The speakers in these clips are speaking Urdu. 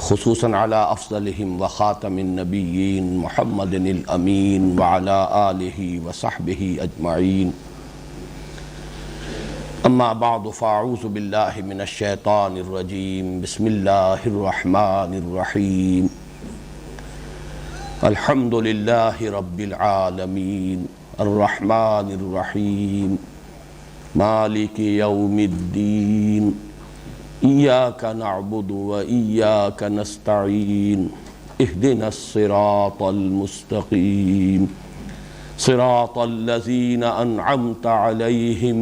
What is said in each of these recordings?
خصوصاً علی افضلہم وخاتم النبیین محمد الامین وعلی آلہ وصحبہ اجمعین اما بعد فاعوذ باللہ من الشیطان الرجیم بسم اللہ الرحمن الرحیم الحمد للہ رب العالمین الرحمن الرحیم مالک یوم الدین ایاک نعبد و ایاک نستعین اہدنا الصراط المستقیم صراط الذین انعمت علیہم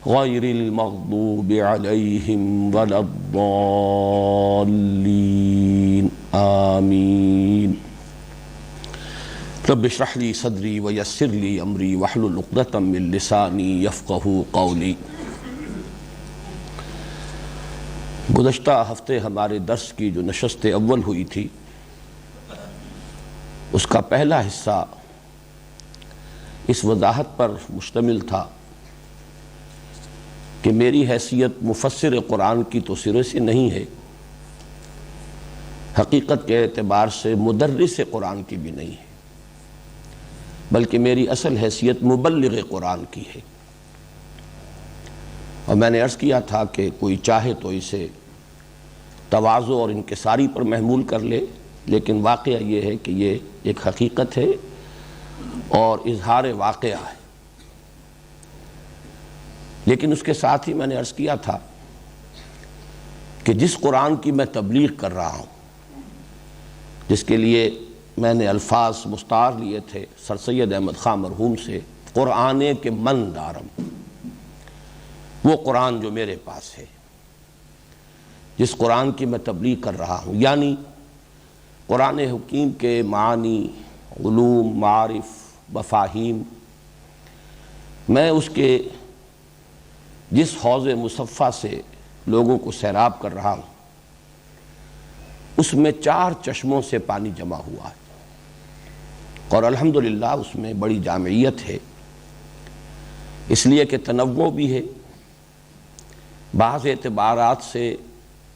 غیر المغضوب علیہم ولا الضالین آمین رب اشرح لی صدری ویسر لی امری واحلل عقدۃ من لسانی یفقہوا قولی۔ گزشتہ ہفتے ہمارے درس کی جو نشست اول ہوئی تھی اس کا پہلا حصہ اس وضاحت پر مشتمل تھا کہ میری حیثیت مفسر قرآن کی تو سرے سے نہیں ہے، حقیقت کے اعتبار سے مدرس قرآن کی بھی نہیں ہے، بلکہ میری اصل حیثیت مبلغ قرآن کی ہے۔ اور میں نے عرض کیا تھا کہ کوئی چاہے تو اسے تواضع اور انکساری پر محمول کر لے، لیکن واقعہ یہ ہے کہ یہ ایک حقیقت ہے اور اظہار واقعہ ہے۔ لیکن اس کے ساتھ ہی میں نے عرض کیا تھا کہ جس قرآن کی میں تبلیغ کر رہا ہوں، جس کے لیے میں نے الفاظ مستعار لیے تھے سر سید احمد خان مرحوم سے، قرآن کے من دارم، وہ قرآن جو میرے پاس ہے، جس قرآن کی میں تبلیغ کر رہا ہوں، یعنی قرآن حکیم کے معانی، علوم، معارف، مفاہیم، میں اس کے جس حوض مصفہ سے لوگوں کو سیراب کر رہا ہوں، اس میں 4 چشموں سے پانی جمع ہوا ہے، اور الحمدللہ اس میں بڑی جامعیت ہے، اس لیے کہ تنوع بھی ہے، بعض اعتبارات سے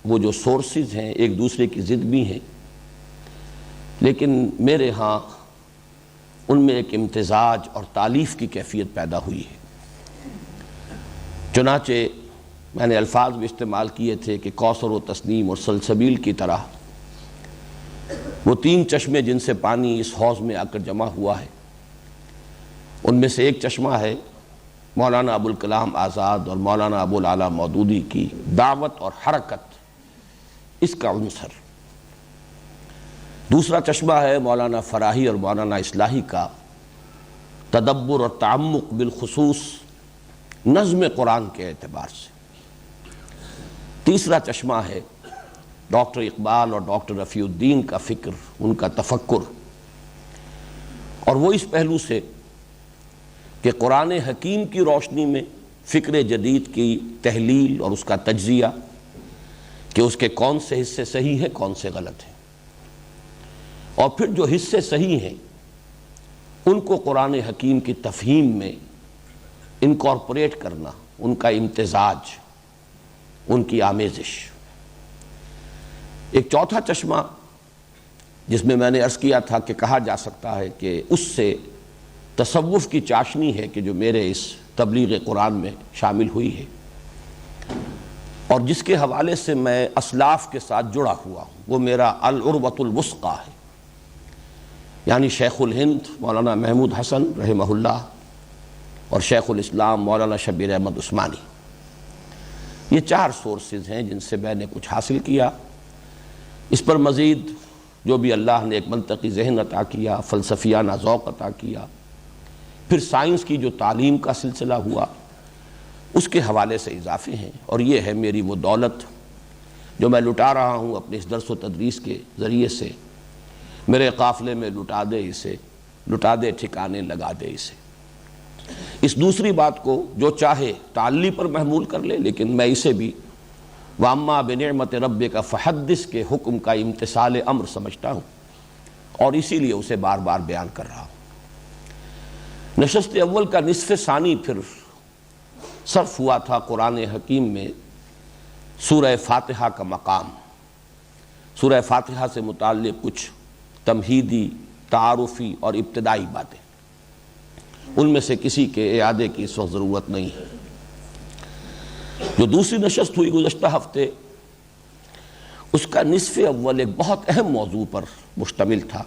وہ جو سورسز ہیں ایک دوسرے کی ضد بھی ہیں، لیکن میرے ہاں ان میں ایک امتزاج اور تالیف کی کیفیت پیدا ہوئی ہے۔ چنانچہ میں نے الفاظ بھی استعمال کیے تھے کہ کوثر و تسنیم اور سلسبیل کی طرح وہ 3 چشمے جن سے پانی اس حوض میں آ کر جمع ہوا ہے، ان میں سے ایک چشمہ ہے مولانا ابوالکلام آزاد اور مولانا ابوالعلا مودودی کی دعوت اور حرکت، اس کا عنصر۔ دوسرا چشمہ ہے مولانا فراہی اور مولانا اصلاحی کا تدبر اور تعمق، بالخصوص نظم قرآن کے اعتبار سے۔ تیسرا چشمہ ہے ڈاکٹر اقبال اور ڈاکٹر رفیع الدین کا فکر، ان کا تفکر، اور وہ اس پہلو سے کہ قرآن حکیم کی روشنی میں فکر جدید کی تحلیل اور اس کا تجزیہ، کہ اس کے کون سے حصے صحیح ہیں، کون سے غلط ہیں، اور پھر جو حصے صحیح ہیں ان کو قرآن حکیم کی تفہیم میں انکارپوریٹ کرنا، ان کا امتزاج، ان کی آمیزش۔ ایک چوتھا چشمہ جس میں نے عرض کیا تھا کہ کہا جا سکتا ہے کہ اس سے تصوف کی چاشنی ہے کہ جو میرے اس تبلیغ قرآن میں شامل ہوئی ہے، اور جس کے حوالے سے میں اسلاف کے ساتھ جڑا ہوا ہوں، وہ میرا العروۃ الوثقی ہے، یعنی شیخ الہند مولانا محمود حسن رحمہ اللہ اور شیخ الاسلام مولانا شبیر احمد عثمانی، یہ 4 سورسز ہیں جن سے میں نے کچھ حاصل کیا۔ اس پر مزید جو بھی اللہ نے ایک منطقی ذہن عطا کیا، فلسفیانہ ذوق عطا کیا، پھر سائنس کی جو تعلیم کا سلسلہ ہوا، اس کے حوالے سے اضافے ہیں، اور یہ ہے میری وہ دولت جو میں لٹا رہا ہوں اپنے اس درس و تدریس کے ذریعے سے۔ میرے قافلے میں لٹا دے اسے، لٹا دے ٹھکانے لگا دے اسے۔ اس دوسری بات کو جو چاہے تعلی پر محمول کر لے، لیکن میں اسے بھی وَأَمَّا بِنِعْمَةِ رَبِّكَ فَحَدِّثْ کے حکم کا امتثال امر سمجھتا ہوں، اور اسی لیے اسے بار بار بیان کر رہا ہوں۔ نشست اول کا نصف ثانی پھر صرف ہوا تھا قرآن حکیم میں سورہ فاتحہ کا مقام۔ سورہ فاتحہ سے متعلق کچھ تمہیدی، تعارفی اور ابتدائی باتیں، ان میں سے کسی کے اعادے کی اس وقت ضرورت نہیں ہے۔ جو دوسری نشست ہوئی گزشتہ ہفتے، اس کا نصف اول ایک بہت اہم موضوع پر مشتمل تھا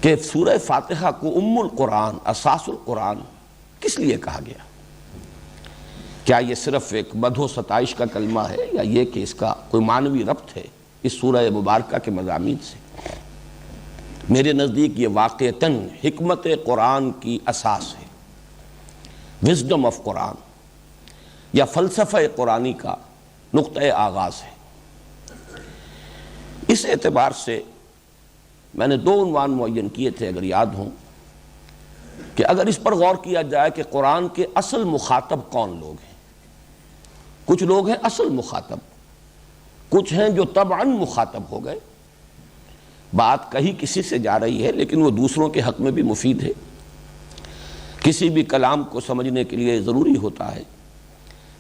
کہ سورہ فاتحہ کو ام القرآن، اساس القرآن کس لیے کہا گیا؟ کیا یہ صرف ایک مدح و ستائش کا کلمہ ہے، یا یہ کہ اس کا کوئی معنوی ربط ہے اس سورہ مبارکہ کے مضامین سے؟ میرے نزدیک یہ واقعتاً حکمت قرآن کی اساس ہے، وزڈم آف قرآن یا فلسفہ قرآنی کا نقطۂ آغاز ہے۔ اس اعتبار سے میں نے دو عنوان معین کیے تھے، اگر یاد ہوں، کہ اگر اس پر غور کیا جائے کہ قرآن کے اصل مخاطب کون لوگ ہیں۔ کچھ لوگ ہیں اصل مخاطب، کچھ ہیں جو طبعاً مخاطب ہو گئے، بات کہیں کسی سے جا رہی ہے لیکن وہ دوسروں کے حق میں بھی مفید ہے۔ کسی بھی کلام کو سمجھنے کے لیے ضروری ہوتا ہے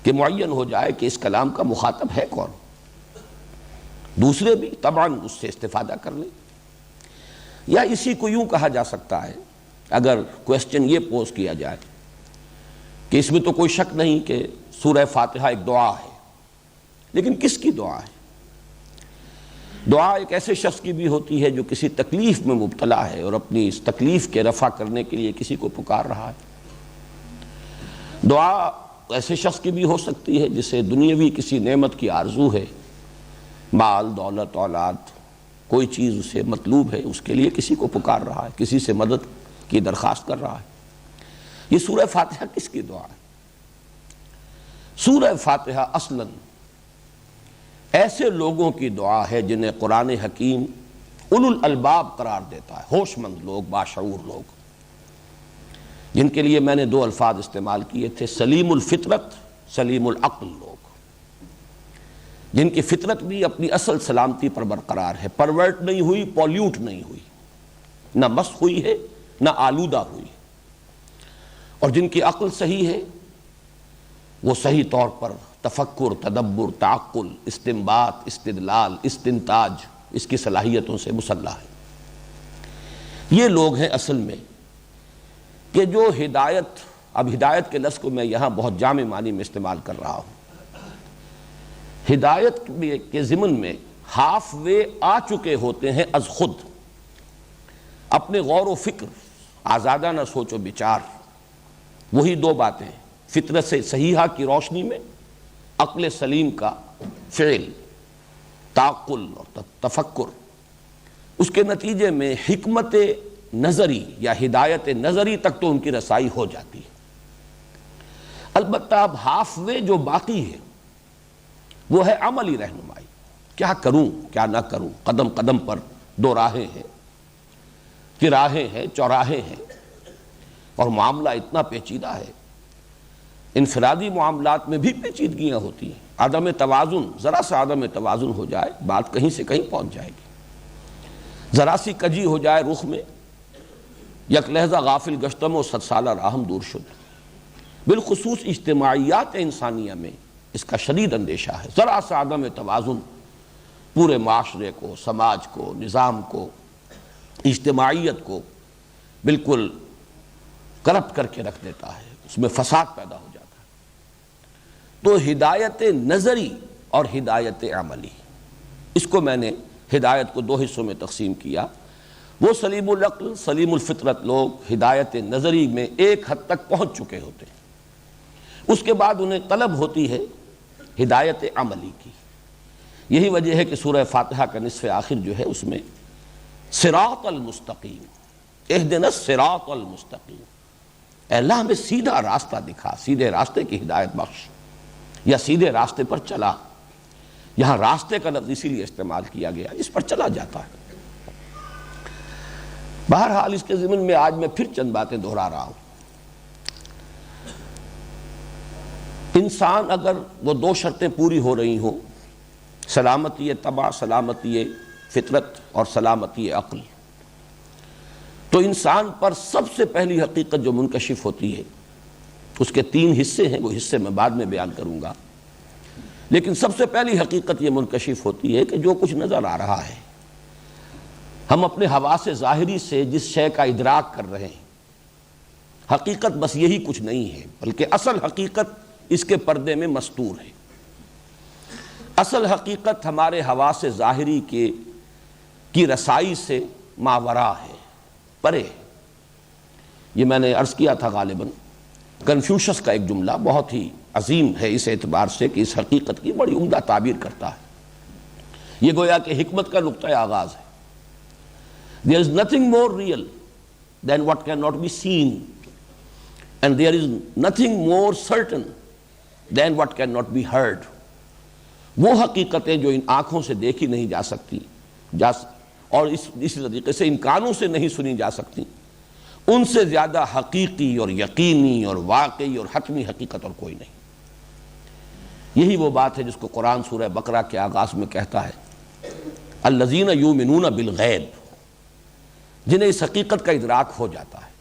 کہ معین ہو جائے کہ اس کلام کا مخاطب ہے کون، دوسرے بھی طبعاً اس سے استفادہ کر لیں۔ یا اسی کو یوں کہا جا سکتا ہے، اگر کویسچن یہ پوز کیا جائے کہ اس میں تو کوئی شک نہیں کہ سورہ فاتحہ ایک دعا ہے، لیکن کس کی دعا ہے؟ دعا ایک ایسے شخص کی بھی ہوتی ہے جو کسی تکلیف میں مبتلا ہے اور اپنی اس تکلیف کے رفع کرنے کے لیے کسی کو پکار رہا ہے۔ دعا ایسے شخص کی بھی ہو سکتی ہے جسے دنیاوی کسی نعمت کی آرزو ہے، مال، دولت، اولاد، کوئی چیز اسے مطلوب ہے، اس کے لیے کسی کو پکار رہا ہے، کسی سے مدد کی درخواست کر رہا ہے۔ یہ سورہ فاتحہ کس کی دعا ہے؟ سورہ فاتحہ اصلاً ایسے لوگوں کی دعا ہے جنہیں قرآن حکیم اولو الالباب قرار دیتا ہے، ہوش مند لوگ، باشعور لوگ، جن کے لیے میں نے دو الفاظ استعمال کیے تھے، سلیم الفطرت، سلیم العقل لوگ، جن کی فطرت بھی اپنی اصل سلامتی پر برقرار ہے، پرورٹ نہیں ہوئی، پولیوٹ نہیں ہوئی، نہ مسخ ہوئی ہے نہ آلودہ ہوئی، اور جن کی عقل صحیح ہے، وہ صحیح طور پر تفکر، تدبر، تعقل، استنباط، استدلال، استنتاج، اس کی صلاحیتوں سے مسلح ہے۔ یہ لوگ ہیں اصل میں کہ جو ہدایت، اب ہدایت کے لفظ کو میں یہاں بہت جامع معنی میں استعمال کر رہا ہوں، ہدایت کے ضمن میں ہاف وے آ چکے ہوتے ہیں از خود، اپنے غور و فکر، آزادانہ سوچ و بچار، وہی دو باتیں، فطرت سے صحیحہ کی روشنی میں عقل سلیم کا فعل، تعقل اور تفکر، اس کے نتیجے میں حکمت نظری یا ہدایت نظری تک تو ان کی رسائی ہو جاتی ہے۔ البتہ اب ہاف وے جو باقی ہے وہ ہے عملی رہنمائی، کیا کروں کیا نہ کروں، قدم قدم پر دو راہیں ہیں، چراہیں ہیں، چوراہے ہیں، اور معاملہ اتنا پیچیدہ ہے، انفرادی معاملات میں بھی پیچیدگیاں ہوتی ہیں، عدم توازن، ذرا سا عدم توازن ہو جائے بات کہیں سے کہیں پہنچ جائے گی، ذرا سی کجی ہو جائے رخ میں، یک لحظہ غافل گشتم و 100 سالہ راہم دور شد۔ بالخصوص اجتماعیات انسانیہ میں اس کا شدید اندیشہ ہے، ذرا سا عدم توازن پورے معاشرے کو، سماج کو، نظام کو، اجتماعیت کو بالکل کرپٹ کر کے رکھ دیتا ہے، اس میں فساد پیدا ہو جاتا ہے۔ تو ہدایت نظری اور ہدایت عملی، اس کو میں نے ہدایت کو دو حصوں میں تقسیم کیا۔ وہ سلیم العقل، سلیم الفطرت لوگ ہدایت نظری میں ایک حد تک پہنچ چکے ہوتے ہیں، اس کے بعد انہیں طلب ہوتی ہے ہدایت عملی کی۔ یہی وجہ ہے کہ سورہ فاتحہ کا نصف آخر جو ہے اس میں صراط المستقیم، اہدنا الصراط المستقیم، اے اللہ ہمیں سیدھا راستہ دکھا، سیدھے راستے کی ہدایت بخش، یا سیدھے راستے پر چلا۔ یہاں راستے کا لفظ اسی لیے استعمال کیا گیا، اس پر چلا جاتا ہے۔ بہرحال اس کے ضمن میں آج میں پھر چند باتیں دہرا رہا ہوں۔ انسان اگر وہ دو شرطیں پوری ہو رہی ہوں، سلامتی طبع، سلامتی فطرت اور سلامتی عقل، تو انسان پر سب سے پہلی حقیقت جو منکشف ہوتی ہے، اس کے 3 حصے ہیں، وہ حصے میں بعد میں بیان کروں گا، لیکن سب سے پہلی حقیقت یہ منکشف ہوتی ہے کہ جو کچھ نظر آ رہا ہے، ہم اپنے حواس ظاہری سے جس شے کا ادراک کر رہے ہیں، حقیقت بس یہی کچھ نہیں ہے، بلکہ اصل حقیقت اس کے پردے میں مستور ہے۔ اصل حقیقت ہمارے حواس ظاہری کی رسائی سے ماورا ہے، پرے۔ یہ میں نے عرض کیا تھا غالباً کنفیوشس کا ایک جملہ بہت ہی عظیم ہے اس اعتبار سے کہ اس حقیقت کی بڑی عمدہ تعبیر کرتا ہے۔ یہ گویا کہ حکمت کا نقطۂ آغاز ہے۔ There is nothing more real than what cannot be seen, and there is nothing more certain than what cannot be heard۔ وہ حقیقتیں جو ان آنکھوں سے دیکھی نہیں جا سکتی اور اسی طریقے سے ان کانوں سے نہیں سنی جا سکتی، ان سے زیادہ حقیقی اور یقینی اور واقعی اور حتمی حقیقت اور کوئی نہیں۔ یہی وہ بات ہے جس کو قرآن سورہ بقرہ کے آغاز میں کہتا ہے الذین یؤمنون بالغیب، جنہیں اس حقیقت کا ادراک ہو جاتا ہے۔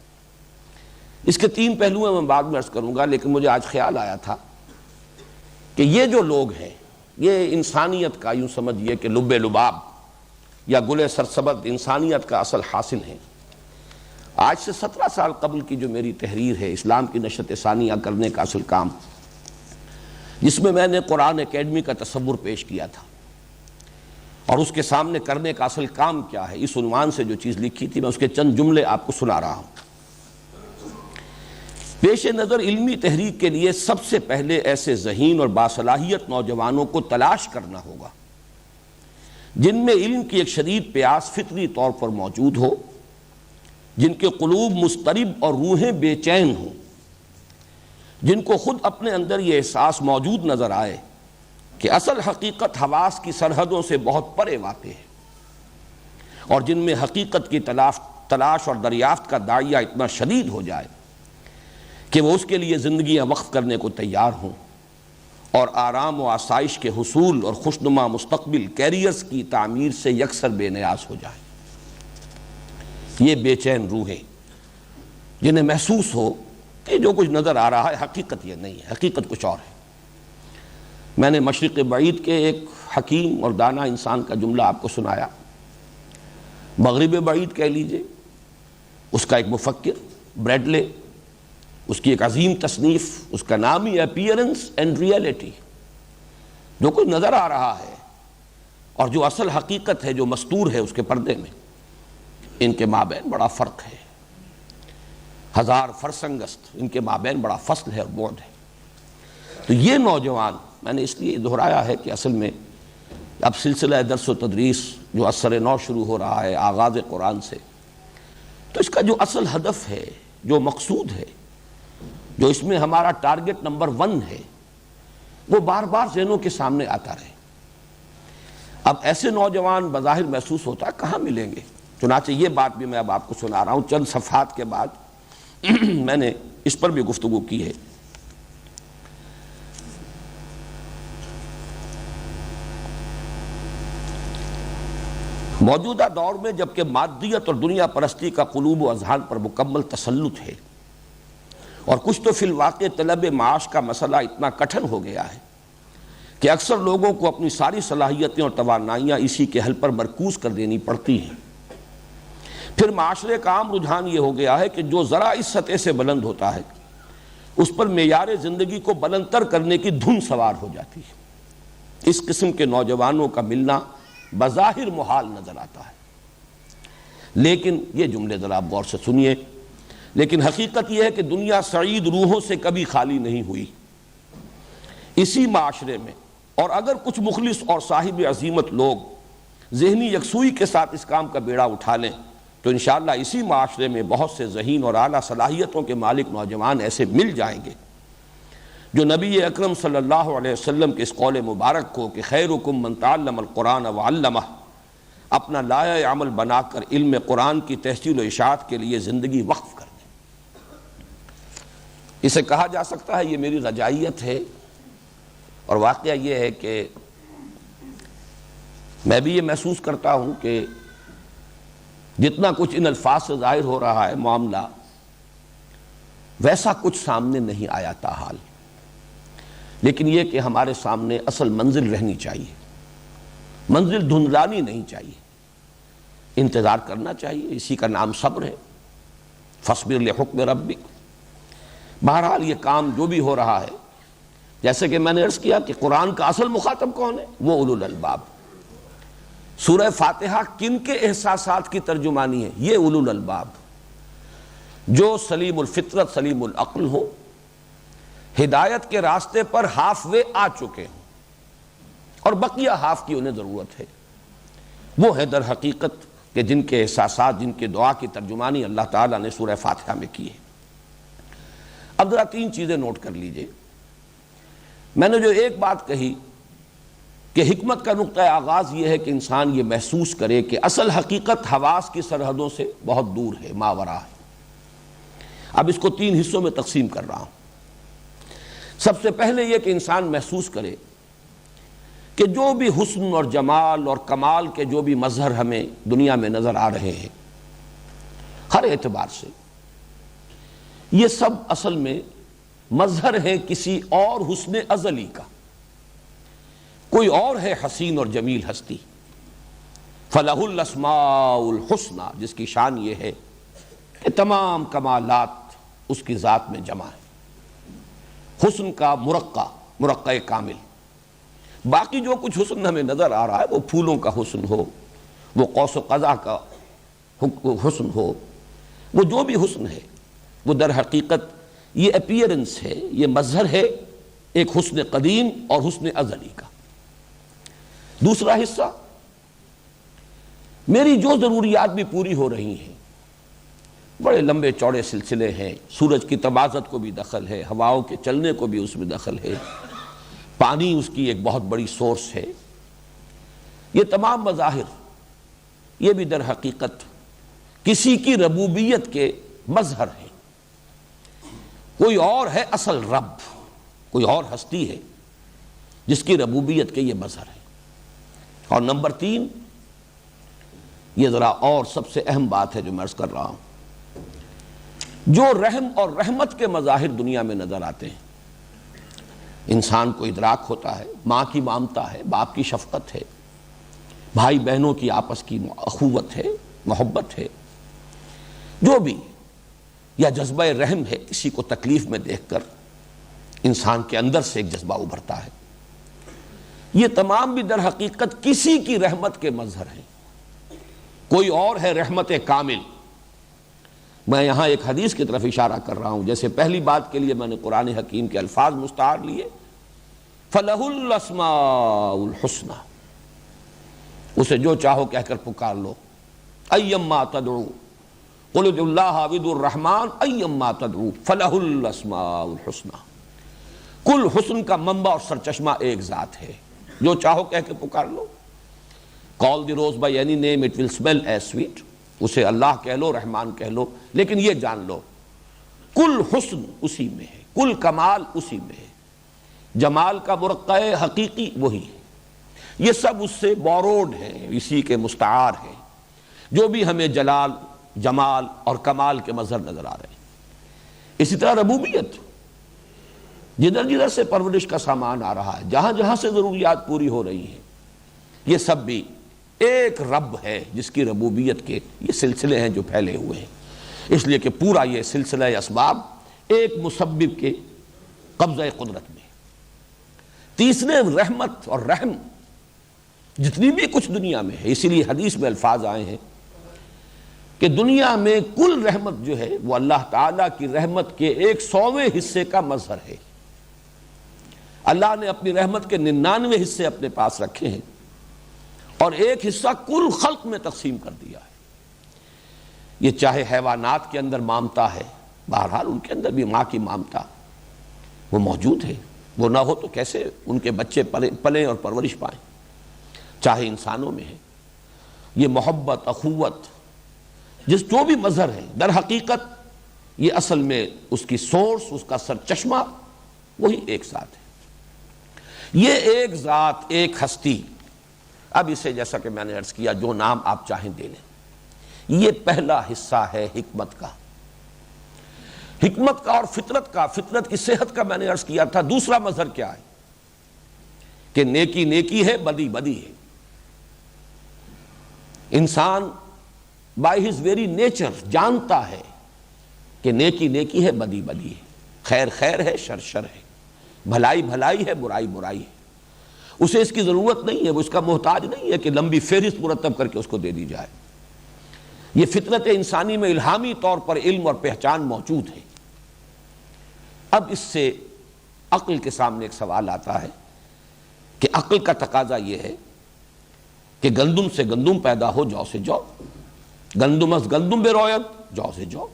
اس کے تین پہلو ہیں، میں بعد میں عرض کروں گا، لیکن مجھے آج خیال آیا تھا کہ یہ جو لوگ ہیں، یہ انسانیت کا یوں سمجھیے کہ لب لباب یا گل سرسبد انسانیت کا اصل حاصل ہیں۔ آج سے 17 سال قبل کی جو میری تحریر ہے اسلام کی نشرت ثانیہ کرنے کا اصل کام، جس میں نے قرآن اکیڈمی کا تصور پیش کیا تھا اور اس کے سامنے کرنے کا اصل کام کیا ہے، اس عنوان سے جو چیز لکھی تھی، میں اس کے چند جملے آپ کو سنا رہا ہوں۔ پیش نظر علمی تحریک کے لیے سب سے پہلے ایسے ذہین اور باصلاحیت نوجوانوں کو تلاش کرنا ہوگا جن میں علم کی ایک شدید پیاس فطری طور پر موجود ہو، جن کے قلوب مضطرب اور روحیں بے چین ہوں، جن کو خود اپنے اندر یہ احساس موجود نظر آئے کہ اصل حقیقت حواس کی سرحدوں سے بہت پرے واقع ہے، اور جن میں حقیقت کی تلاش اور دریافت کا داعیہ اتنا شدید ہو جائے کہ وہ اس کے لیے زندگیاں وقف کرنے کو تیار ہوں، اور آرام و آسائش کے حصول اور خوشنما مستقبل کیریئرز کی تعمیر سے یکسر بے نیاز ہو جائے۔ یہ بے چین روحیں جنہیں محسوس ہو کہ جو کچھ نظر آ رہا ہے حقیقت یہ نہیں ہے، حقیقت کچھ اور ہے۔ میں نے مشرق بعید کے ایک حکیم اور دانا انسان کا جملہ آپ کو سنایا، مغرب بعید کہہ لیجئے، اس کا ایک مفکر بریڈلے، اس کی ایک عظیم تصنیف، اس کا نام ہی اپیئرنس اینڈ ریئلٹی۔ جو کچھ نظر آ رہا ہے اور جو اصل حقیقت ہے جو مستور ہے اس کے پردے میں، ان کے مابین بڑا فرق ہے، ہزار فرسنگست ان کے مابین بڑا فصل ہے اور بعد ہے۔ تو یہ نوجوان، میں نے اس لیے دہرایا ہے کہ اصل میں اب سلسلہ درس و تدریس جو اثر نو شروع ہو رہا ہے آغاز قرآن سے، تو اس کا جو اصل ہدف ہے، جو مقصود ہے، جو اس میں ہمارا ٹارگٹ نمبر 1 ہے، وہ بار بار ذہنوں کے سامنے آتا رہے۔ اب ایسے نوجوان بظاہر محسوس ہوتا ہے کہاں ملیں گے؟ چنانچہ یہ بات بھی میں اب آپ کو سنا رہا ہوں، چند صفحات کے بعد میں نے اس پر بھی گفتگو کی ہے۔ موجودہ دور میں جبکہ مادیت اور دنیا پرستی کا قلوب و اذہان پر مکمل تسلط ہے، اور کچھ تو فی الواقع طلب معاش کا مسئلہ اتنا کٹھن ہو گیا ہے کہ اکثر لوگوں کو اپنی ساری صلاحیتیں اور توانائیاں اسی کے حل پر مرکوز کر دینی پڑتی ہیں، پھر معاشرے کا عام رجحان یہ ہو گیا ہے کہ جو ذرا اس سطح سے بلند ہوتا ہے اس پر معیار زندگی کو بلندتر کرنے کی دھن سوار ہو جاتی ہے۔ اس قسم کے نوجوانوں کا ملنا بظاہر محال نظر آتا ہے، لیکن یہ جملے ذرا آپ غور سے سنیے، لیکن حقیقت یہ ہے کہ دنیا سعید روحوں سے کبھی خالی نہیں ہوئی۔ اسی معاشرے میں، اور اگر کچھ مخلص اور صاحب عزیمت لوگ ذہنی یکسوئی کے ساتھ اس کام کا بیڑا اٹھا لیں تو انشاءاللہ اسی معاشرے میں بہت سے ذہین اور اعلیٰ صلاحیتوں کے مالک نوجوان ایسے مل جائیں گے جو نبی اکرم صلی اللہ علیہ وسلم کے اس قول مبارک کو کہ خیرکم من تعلم القرآن وعلمہ اپنا لائحہ عمل بنا کر علم قرآن کی تحصیل و اشاعت کے لیے زندگی وقف کر دیں۔ اسے کہا جا سکتا ہے یہ میری رجائیت ہے، اور واقعہ یہ ہے کہ میں بھی یہ محسوس کرتا ہوں کہ جتنا کچھ ان الفاظ سے ظاہر ہو رہا ہے معاملہ، ویسا کچھ سامنے نہیں آیا تاحال۔ لیکن یہ کہ ہمارے سامنے اصل منزل رہنی چاہیے، منزل دھندلانی نہیں چاہیے، انتظار کرنا چاہیے، اسی کا نام صبر ہے۔ فاصبر لحکم ربک۔ بہرحال یہ کام جو بھی ہو رہا ہے، جیسے کہ میں نے عرض کیا کہ قرآن کا اصل مخاطب کون ہے؟ وہ اولو الالباب۔ سورہ فاتحہ کن کے احساسات کی ترجمانی ہے؟ یہ اولو الالباب، جو سلیم الفطرت سلیم العقل ہو، ہدایت کے راستے پر ہاف وے آ چکے ہیں، اور بقیہ ہاف کی انہیں ضرورت ہے۔ وہ ہے در حقیقت کہ جن کے احساسات، جن کے دعا کی ترجمانی اللہ تعالیٰ نے سورہ فاتحہ میں کی ہے۔ اب ذرا تین چیزیں نوٹ کر لیجئے۔ میں نے جو ایک بات کہی کہ حکمت کا نقطہ آغاز یہ ہے کہ انسان یہ محسوس کرے کہ اصل حقیقت حواس کی سرحدوں سے بہت دور ہے، ماوراء ہے۔ اب اس کو تین حصوں میں تقسیم کر رہا ہوں۔ سب سے پہلے یہ کہ انسان محسوس کرے کہ جو بھی حسن اور جمال اور کمال کے جو بھی مظہر ہمیں دنیا میں نظر آ رہے ہیں، ہر اعتبار سے یہ سب اصل میں مظہر ہے کسی اور حسن ازلی کا۔ کوئی اور ہے حسین اور جمیل ہستی، فَلَهُ الْأَسْمَاءُ الْحُسْنَى، جس کی شان یہ ہے کہ تمام کمالات اس کی ذات میں جمع ہے۔ حسن کا مرقع کامل۔ باقی جو کچھ حسن ہمیں نظر آ رہا ہے، وہ پھولوں کا حسن ہو، وہ قوس و قزح کا حسن ہو، وہ جو بھی حسن ہے، وہ در حقیقت یہ اپیرنس ہے، یہ مظہر ہے ایک حسن قدیم اور حسن ازلی کا۔ دوسرا حصہ، میری جو ضروریات بھی پوری ہو رہی ہیں، بڑے لمبے چوڑے سلسلے ہیں، سورج کی تبازت کو بھی دخل ہے، ہواؤں کے چلنے کو بھی اس میں دخل ہے، پانی اس کی ایک بہت بڑی سورس ہے، یہ تمام مظاہر یہ بھی در حقیقت کسی کی ربوبیت کے مظہر ہیں۔ کوئی اور ہے اصل رب، کوئی اور ہستی ہے جس کی ربوبیت کے یہ مظہر ہے۔ اور نمبر تین، یہ ذرا اور سب سے اہم بات ہے جو میں عرض کر رہا ہوں، جو رحم اور رحمت کے مظاہر دنیا میں نظر آتے ہیں، انسان کو ادراک ہوتا ہے، ماں کی ممتا ہے، باپ کی شفقت ہے، بھائی بہنوں کی آپس کی اخوت ہے، محبت ہے، جو بھی، یا جذبہ رحم ہے، کسی کو تکلیف میں دیکھ کر انسان کے اندر سے ایک جذبہ ابھرتا ہے، یہ تمام بھی در حقیقت کسی کی رحمت کے مظہر ہیں۔ کوئی اور ہے رحمت کامل۔ میں یہاں ایک حدیث کی طرف اشارہ کر رہا ہوں، جیسے پہلی بات کے لیے میں نے قرآن حکیم کے الفاظ مستعار لیے، فَلَهُ الْأَسْمَاءُ الْحُسْنَى، اسے جو چاہو کہہ کر پکار لو، اَيَّمَّا تَدْعُو، قُلِ ادْعُوا اللَّهَ أَوِ ادْعُوا الرَّحْمَٰنَ أَيَّمَّا تَدْعُو فَلَهُ الْأَسْمَاءُ الْحُسْنَى۔ کل حسن کا منبع اور سرچشمہ ایک ذات ہے، جو چاہو کہہ کے پکار لو۔ Call the rose by any name, it will smell as sweet۔ اسے اللہ کہہ لو، رحمان کہہ لو، لیکن یہ جان لو کل حسن اسی میں ہے، کل کمال اسی میں ہے، جمال کا مرقع حقیقی وہی ہے، یہ سب اس سے بوروڈ ہیں، اسی کے مستعار ہیں، جو بھی ہمیں جلال، جمال اور کمال کے مظہر نظر آ رہے ہیں۔ اسی طرح ربوبیت، جدھر جدھر سے پرورش کا سامان آ رہا ہے، جہاں جہاں سے ضروریات پوری ہو رہی ہیں، یہ سب بھی ایک رب ہے جس کی ربوبیت کے یہ سلسلے ہیں جو پھیلے ہوئے ہیں۔ اس لیے کہ پورا یہ سلسلہ اسباب ایک مسبب کے قبضہ قدرت میں۔ تیسرے، رحمت اور رحم جتنی بھی کچھ دنیا میں ہے، اسی لیے حدیث میں الفاظ آئے ہیں کہ دنیا میں کل رحمت جو ہے وہ اللہ تعالیٰ کی رحمت کے 100ویں حصے کا مظہر ہے۔ اللہ نے اپنی رحمت کے 99 حصے اپنے پاس رکھے ہیں، اور ایک حصہ کل خلق میں تقسیم کر دیا ہے۔ یہ چاہے حیوانات کے اندر مامتا ہے، بہرحال ان کے اندر بھی ماں کی مامتا وہ موجود ہے، وہ نہ ہو تو کیسے ان کے بچے پلیں اور پرورش پائیں، چاہے انسانوں میں ہے یہ محبت، اخوت، جو بھی مظہر ہے، در حقیقت یہ اصل میں اس کی سورس، اس کا سرچشمہ وہی ایک ذات ہے۔ یہ ایک ذات، ایک ہستی، اب اسے جیسا کہ میں نے عرض کیا جو نام آپ چاہیں دے لیں، یہ پہلا حصہ ہے حکمت کا۔ حکمت کا اور فطرت کا، فطرت کی صحت کا میں نے عرض کیا تھا۔ دوسرا مظہر کیا ہے؟ کہ نیکی نیکی ہے، بدی بدی ہے۔ انسان بائی ہز ویری نیچر جانتا ہے کہ نیکی نیکی ہے، بدی بدی ہے، خیر خیر ہے، شر شر ہے، بھلائی بھلائی ہے، برائی برائی ہے۔ اسے اس کی ضرورت نہیں ہے، وہ اس کا محتاج نہیں ہے کہ لمبی فہرست مرتب کر کے اس کو دے دی جائے۔ یہ فطرت انسانی میں الہامی طور پر علم اور پہچان موجود ہے۔ اب اس سے عقل کے سامنے ایک سوال آتا ہے کہ عقل کا تقاضا یہ ہے کہ گندم سے گندم پیدا ہو، جو سے جو، گندم از گندم بروید، جو سے جو۔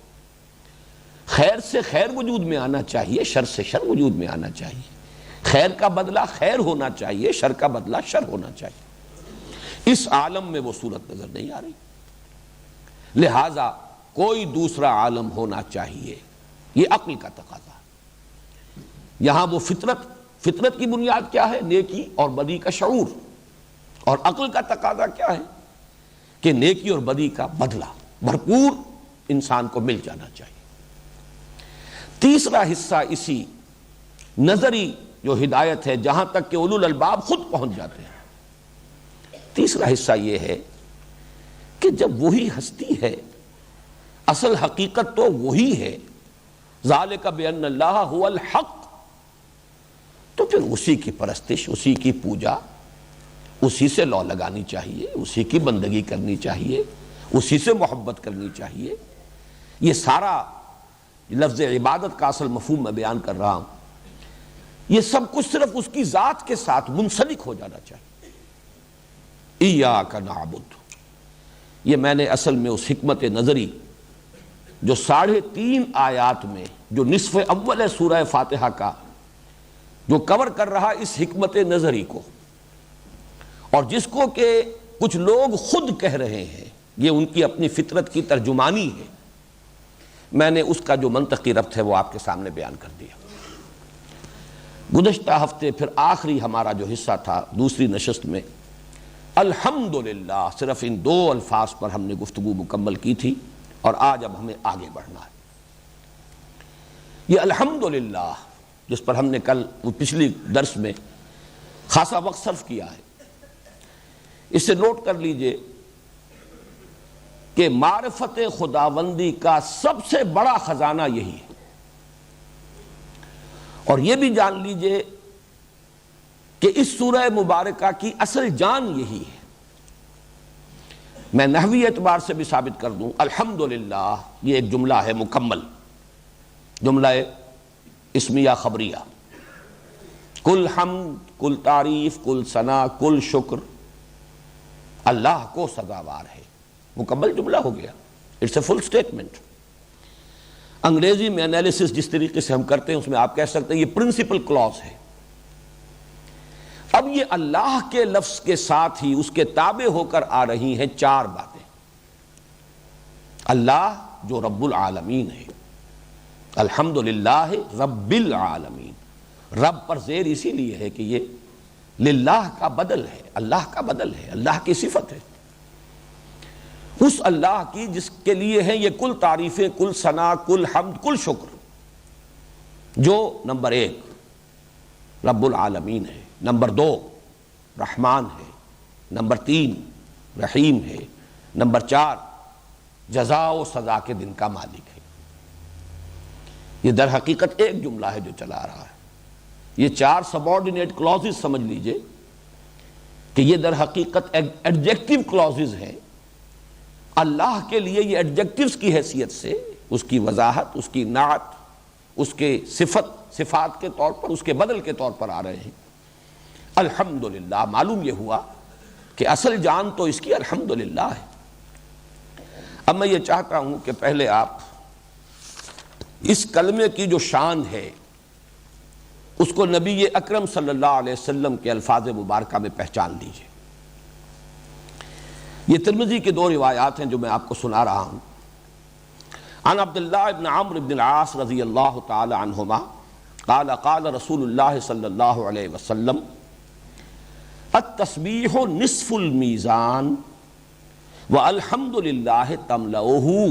خیر سے خیر وجود میں آنا چاہیے، شر سے شر وجود میں آنا چاہیے۔ خیر کا بدلہ خیر ہونا چاہیے، شر کا بدلہ شر ہونا چاہیے۔ اس عالم میں وہ صورت نظر نہیں آ رہی، لہذا کوئی دوسرا عالم ہونا چاہیے، یہ عقل کا تقاضا۔ یہاں وہ فطرت کی بنیاد کیا ہے؟ نیکی اور بدی کا شعور، اور عقل کا تقاضا کیا ہے؟ کہ نیکی اور بدی کا بدلہ بھرپور انسان کو مل جانا چاہیے۔ تیسرا حصہ اسی نظری جو ہدایت ہے، جہاں تک کہ اولو الالباب خود پہنچ جاتے ہیں، تیسرا حصہ یہ ہے کہ جب وہی ہستی ہے، اصل حقیقت تو وہی ہے، ذالک بان اللہ هو الحق، تو پھر اسی کی پرستش، اسی کی پوجا، اسی سے لو لگانی چاہیے، اسی کی بندگی کرنی چاہیے، اسی سے محبت کرنی چاہیے۔ یہ سارا لفظ عبادت کا اصل مفہوم میں بیان کر رہا ہوں، یہ سب کچھ صرف اس کی ذات کے ساتھ منسلک ہو جانا چاہیے۔ ایاک نعبد، یہ میں نے اصل میں اس حکمت نظری جو 3.5 آیات میں، جو نصف اول ہے سورہ فاتحہ کا، جو کور کر رہا اس حکمت نظری کو، اور جس کو کہ کچھ لوگ خود کہہ رہے ہیں یہ ان کی اپنی فطرت کی ترجمانی ہے، میں نے اس کا جو منطقی ربط ہے وہ آپ کے سامنے بیان کر دیا۔ گزشتہ ہفتے پھر آخری ہمارا جو حصہ تھا دوسری نشست میں، الحمدللہ، صرف ان 2 الفاظ پر ہم نے گفتگو مکمل کی تھی، اور آج اب ہمیں آگے بڑھنا ہے۔ یہ الحمدللہ جس پر ہم نے کل پچھلی درس میں خاصا وقت صرف کیا ہے، اس سے نوٹ کر لیجئے کہ معرفت خداوندی کا سب سے بڑا خزانہ یہی ہے، اور یہ بھی جان لیجئے کہ اس سورہ مبارکہ کی اصل جان یہی ہے۔ میں نحوی اعتبار سے بھی ثابت کر دوں، الحمدللہ یہ ایک جملہ ہے مکمل، جملہ اسمیہ خبریہ، کل حمد، کل تعریف، کل ثنا، کل شکر اللہ کو سزاوار ہے، مکمل جملہ ہو گیا، اٹس اے فل سٹیٹمنٹ۔ انگریزی میں انالیسس جس طریقے سے ہم کرتے ہیں اس میں آپ کہہ سکتے ہیں یہ پرنسپل کلاز ہے۔ اب یہ اللہ کے لفظ کے ساتھ ہی اس کے تابع ہو کر آ رہی ہیں 4 باتیں۔ اللہ جو رب العالمین ہے، الحمدللہ رب العالمین، رب پر زیر اسی لیے ہے کہ یہ للہ کا بدل ہے، اللہ کا بدل ہے، اللہ کی صفت ہے، اس اللہ کی جس کے لیے ہیں یہ کل تعریفیں، کل ثنا، کل حمد، کل شکر، جو نمبر 1 رب العالمین ہے، نمبر 2 رحمان ہے، نمبر 3 رحیم ہے، نمبر 4 جزا و سزا کے دن کا مالک ہے۔ یہ در حقیقت ایک جملہ ہے جو چلا رہا ہے، یہ 4 سبارڈینیٹ کلازز سمجھ لیجئے کہ یہ در حقیقت ایڈجیکٹیو کلازز ہیں۔ اللہ کے لیے یہ ایڈجیکٹیوز کی حیثیت سے اس کی وضاحت، اس کی نعت، اس کے صفات کے طور پر، اس کے بدل کے طور پر آ رہے ہیں۔ الحمدللہ، معلوم یہ ہوا کہ اصل جان تو اس کی الحمدللہ ہے۔ اب میں یہ چاہتا ہوں کہ پہلے آپ اس کلمے کی جو شان ہے اس کو نبی اکرم صلی اللہ علیہ وسلم کے الفاظ مبارکہ میں پہچان لیجئے۔ یہ ترمذی کے 2 روایات ہیں جو میں آپ کو سنا رہا ہوں۔ عن عبداللہ ابن عمرو بن العاص رضی اللہ تعالی عنہما قال قال رسول اللہ صلی اللہ علیہ وسلم التسبیح نصف المیزان والحمد للہ تملؤہ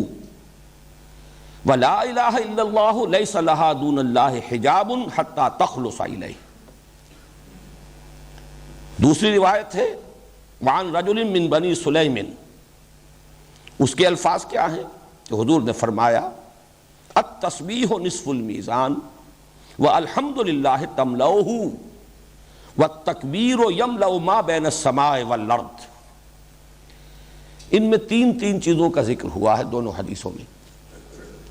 ولا الہ الا اللہ لیس لہا دون اللہ حجاب حتی تخلص الیہ۔ دوسری روایت ہے وعن رجل من بنی سلیم، اس کے الفاظ کیا ہیں کہ حضور نے فرمایا التسبیح نصف المیزان والحمد للہ تملؤہ والتکبیر یملأ ما بین السماء والارض۔ ان میں تین چیزوں کا ذکر ہوا ہے دونوں حدیثوں میں،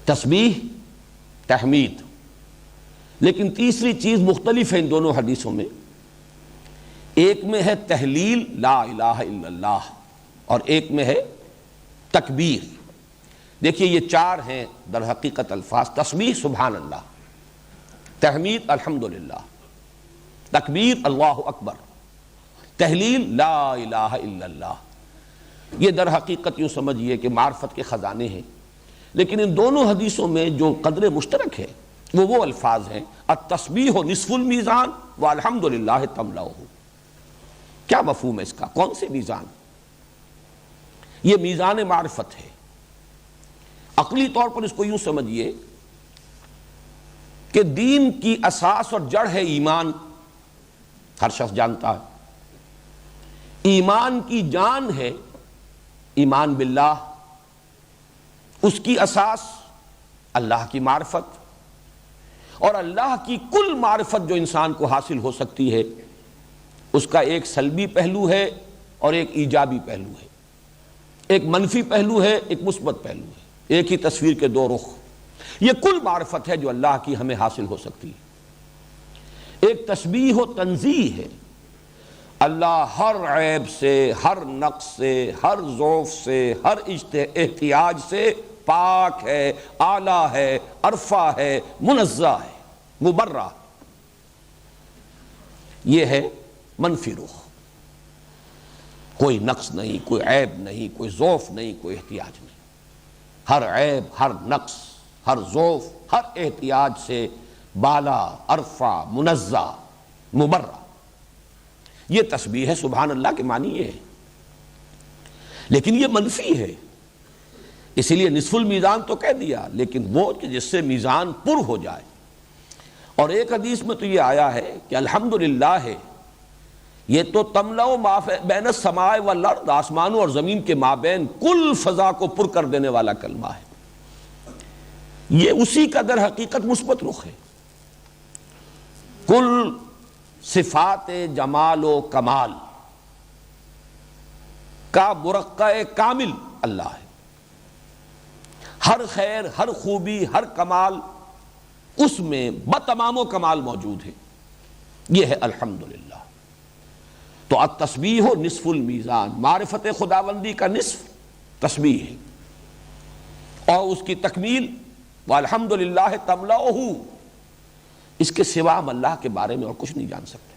تسبیح، تحمید، لیکن تیسری چیز مختلف ہے ان دونوں حدیثوں میں۔ ایک میں ہے تحلیل لا الہ الا اللہ اور ایک میں ہے تکبیر۔ دیکھیے یہ چار ہیں در حقیقت الفاظ، تسبیح سبحان اللہ، تحمید الحمدللہ، تکبیر اللہ اکبر، تحلیل لا الہ الا اللہ۔ یہ در حقیقت یوں سمجھیے کہ معرفت کے خزانے ہیں، لیکن ان دونوں حدیثوں میں جو قدر مشترک ہے وہ الفاظ ہیں التسبیح نصف المیزان والحمد للہ تملؤہ۔ کیا مفہوم ہے اس کا؟ کون سی میزان؟ یہ میزان معرفت ہے۔ عقلی طور پر اس کو یوں سمجھیے کہ دین کی اساس اور جڑ ہے ایمان، ہر شخص جانتا ہے۔ ایمان کی جان ہے ایمان باللہ، اس کی اساس اللہ کی معرفت، اور اللہ کی کل معرفت جو انسان کو حاصل ہو سکتی ہے اس کا ایک سلبی پہلو ہے اور ایک ایجابی پہلو ہے، ایک منفی پہلو ہے، ایک مثبت پہلو ہے، ایک ہی تصویر کے دو رخ۔ یہ کل معرفت ہے جو اللہ کی ہمیں حاصل ہو سکتی ہے۔ ایک تسبیح و تنزیہ ہے، اللہ ہر عیب سے، ہر نقص سے، ہر ضعف سے، ہر احتیاج سے پاک ہے، اعلیٰ ہے، عرفہ ہے، منزہ ہے، مبرہ۔ یہ ہے منفی رخ، کوئی نقص نہیں، کوئی عیب نہیں، کوئی ضعف نہیں، کوئی احتیاج نہیں، ہر عیب، ہر نقص، ہر ضعف، ہر احتیاج سے بالا، عرفہ، منزہ، مبرہ۔ یہ تسبیح ہے سبحان اللہ کے معنی یہ ہے، لیکن یہ منفی ہے، اسی لیے نصف المیزان تو کہہ دیا، لیکن وہ کہ جس سے میزان پر ہو جائے۔ اور ایک حدیث میں تو یہ آیا ہے کہ الحمدللہ ہے، یہ تو تملأ ما بین السماء والارض، آسمانوں اور زمین کے مابین کل فضا کو پر کر دینے والا کلمہ ہے۔ یہ اسی کا در حقیقت مثبت رخ ہے۔ کل صفات جمال و کمال کا مرقع کامل اللہ ہے، ہر خیر، ہر خوبی، ہر کمال اس میں بتمام و کمال موجود ہے۔ یہ ہے الحمدللہ۔ تو التسبیح نصف المیزان، معرفت خداوندی کا نصف تسبیح ہے، اور اس کی تکمیل والحمدللہ تملؤہ، اس کے سوا ہم اللہ کے بارے میں اور کچھ نہیں جان سکتے۔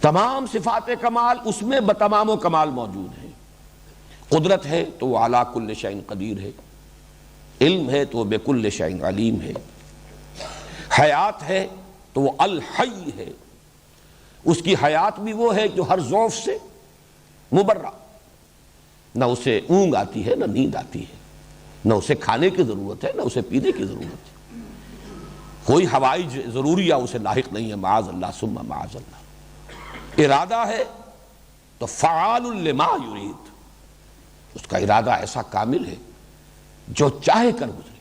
تمام صفات کمال اس میں بتمام و کمال موجود ہیں۔ قدرت ہے تو وہ علی کل شیء قدیر ہے، علم ہے تو وہ بکل شیء علیم ہے، حیات ہے تو وہ الحی ہے، اس کی حیات بھی وہ ہے جو ہر ضعف سے مبرہ، نہ اسے اونگ آتی ہے، نہ نیند آتی ہے، نہ اسے کھانے کی ضرورت ہے، نہ اسے پینے کی ضرورت ہے، کوئی ہوائی ضروریہ اسے لاحق نہیں ہے، معاذ اللہ ثم معاذ اللہ۔ ارادہ ہے تو فعال لما یرید، اس کا ارادہ ایسا کامل ہے جو چاہے کر گزرے۔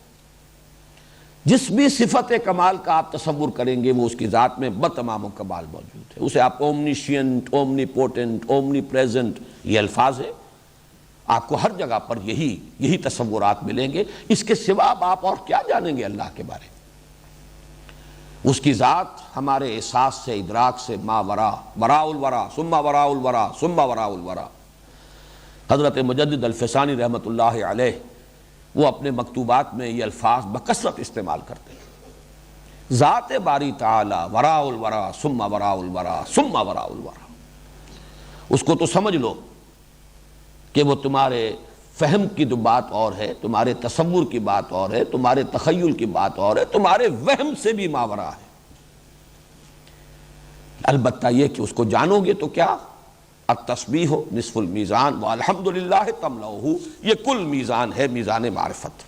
جس بھی صفت کمال کا آپ تصور کریں گے وہ اس کی ذات میں بتمام و کمال موجود ہے۔ اسے آپ اومنیشینٹ، اومنی پوٹنٹ، اومنی پریزنٹ، یہ الفاظ ہے، آپ کو ہر جگہ پر یہی تصورات ملیں گے۔ اس کے سوا آپ اور کیا جانیں گے اللہ کے بارے میں؟ اس کی ذات ہمارے احساس سے، ادراک سے ما وراء، وراء الورا ثم وراء الورا ثم وراء الورا۔ حضرت مجدد الفسانی رحمۃ اللہ علیہ وہ اپنے مکتوبات میں یہ الفاظ بکثرت استعمال کرتے ہیں، ذات باری تعالی وراء الورا ثم وراء الورا ثم وراء الورا۔ اس کو تو سمجھ لو کہ وہ تمہارے فہم کی جو بات اور ہے، تمہارے تصور کی بات اور ہے، تمہارے تخیل کی بات اور ہے، تمہارے وہم سے بھی ماورا ہے۔ البتہ یہ کہ اس کو جانو گے تو کیا؟ التسبیح نصف المیزان والحمدللہ تملؤہ، یہ کل میزان ہے، میزان معرفت۔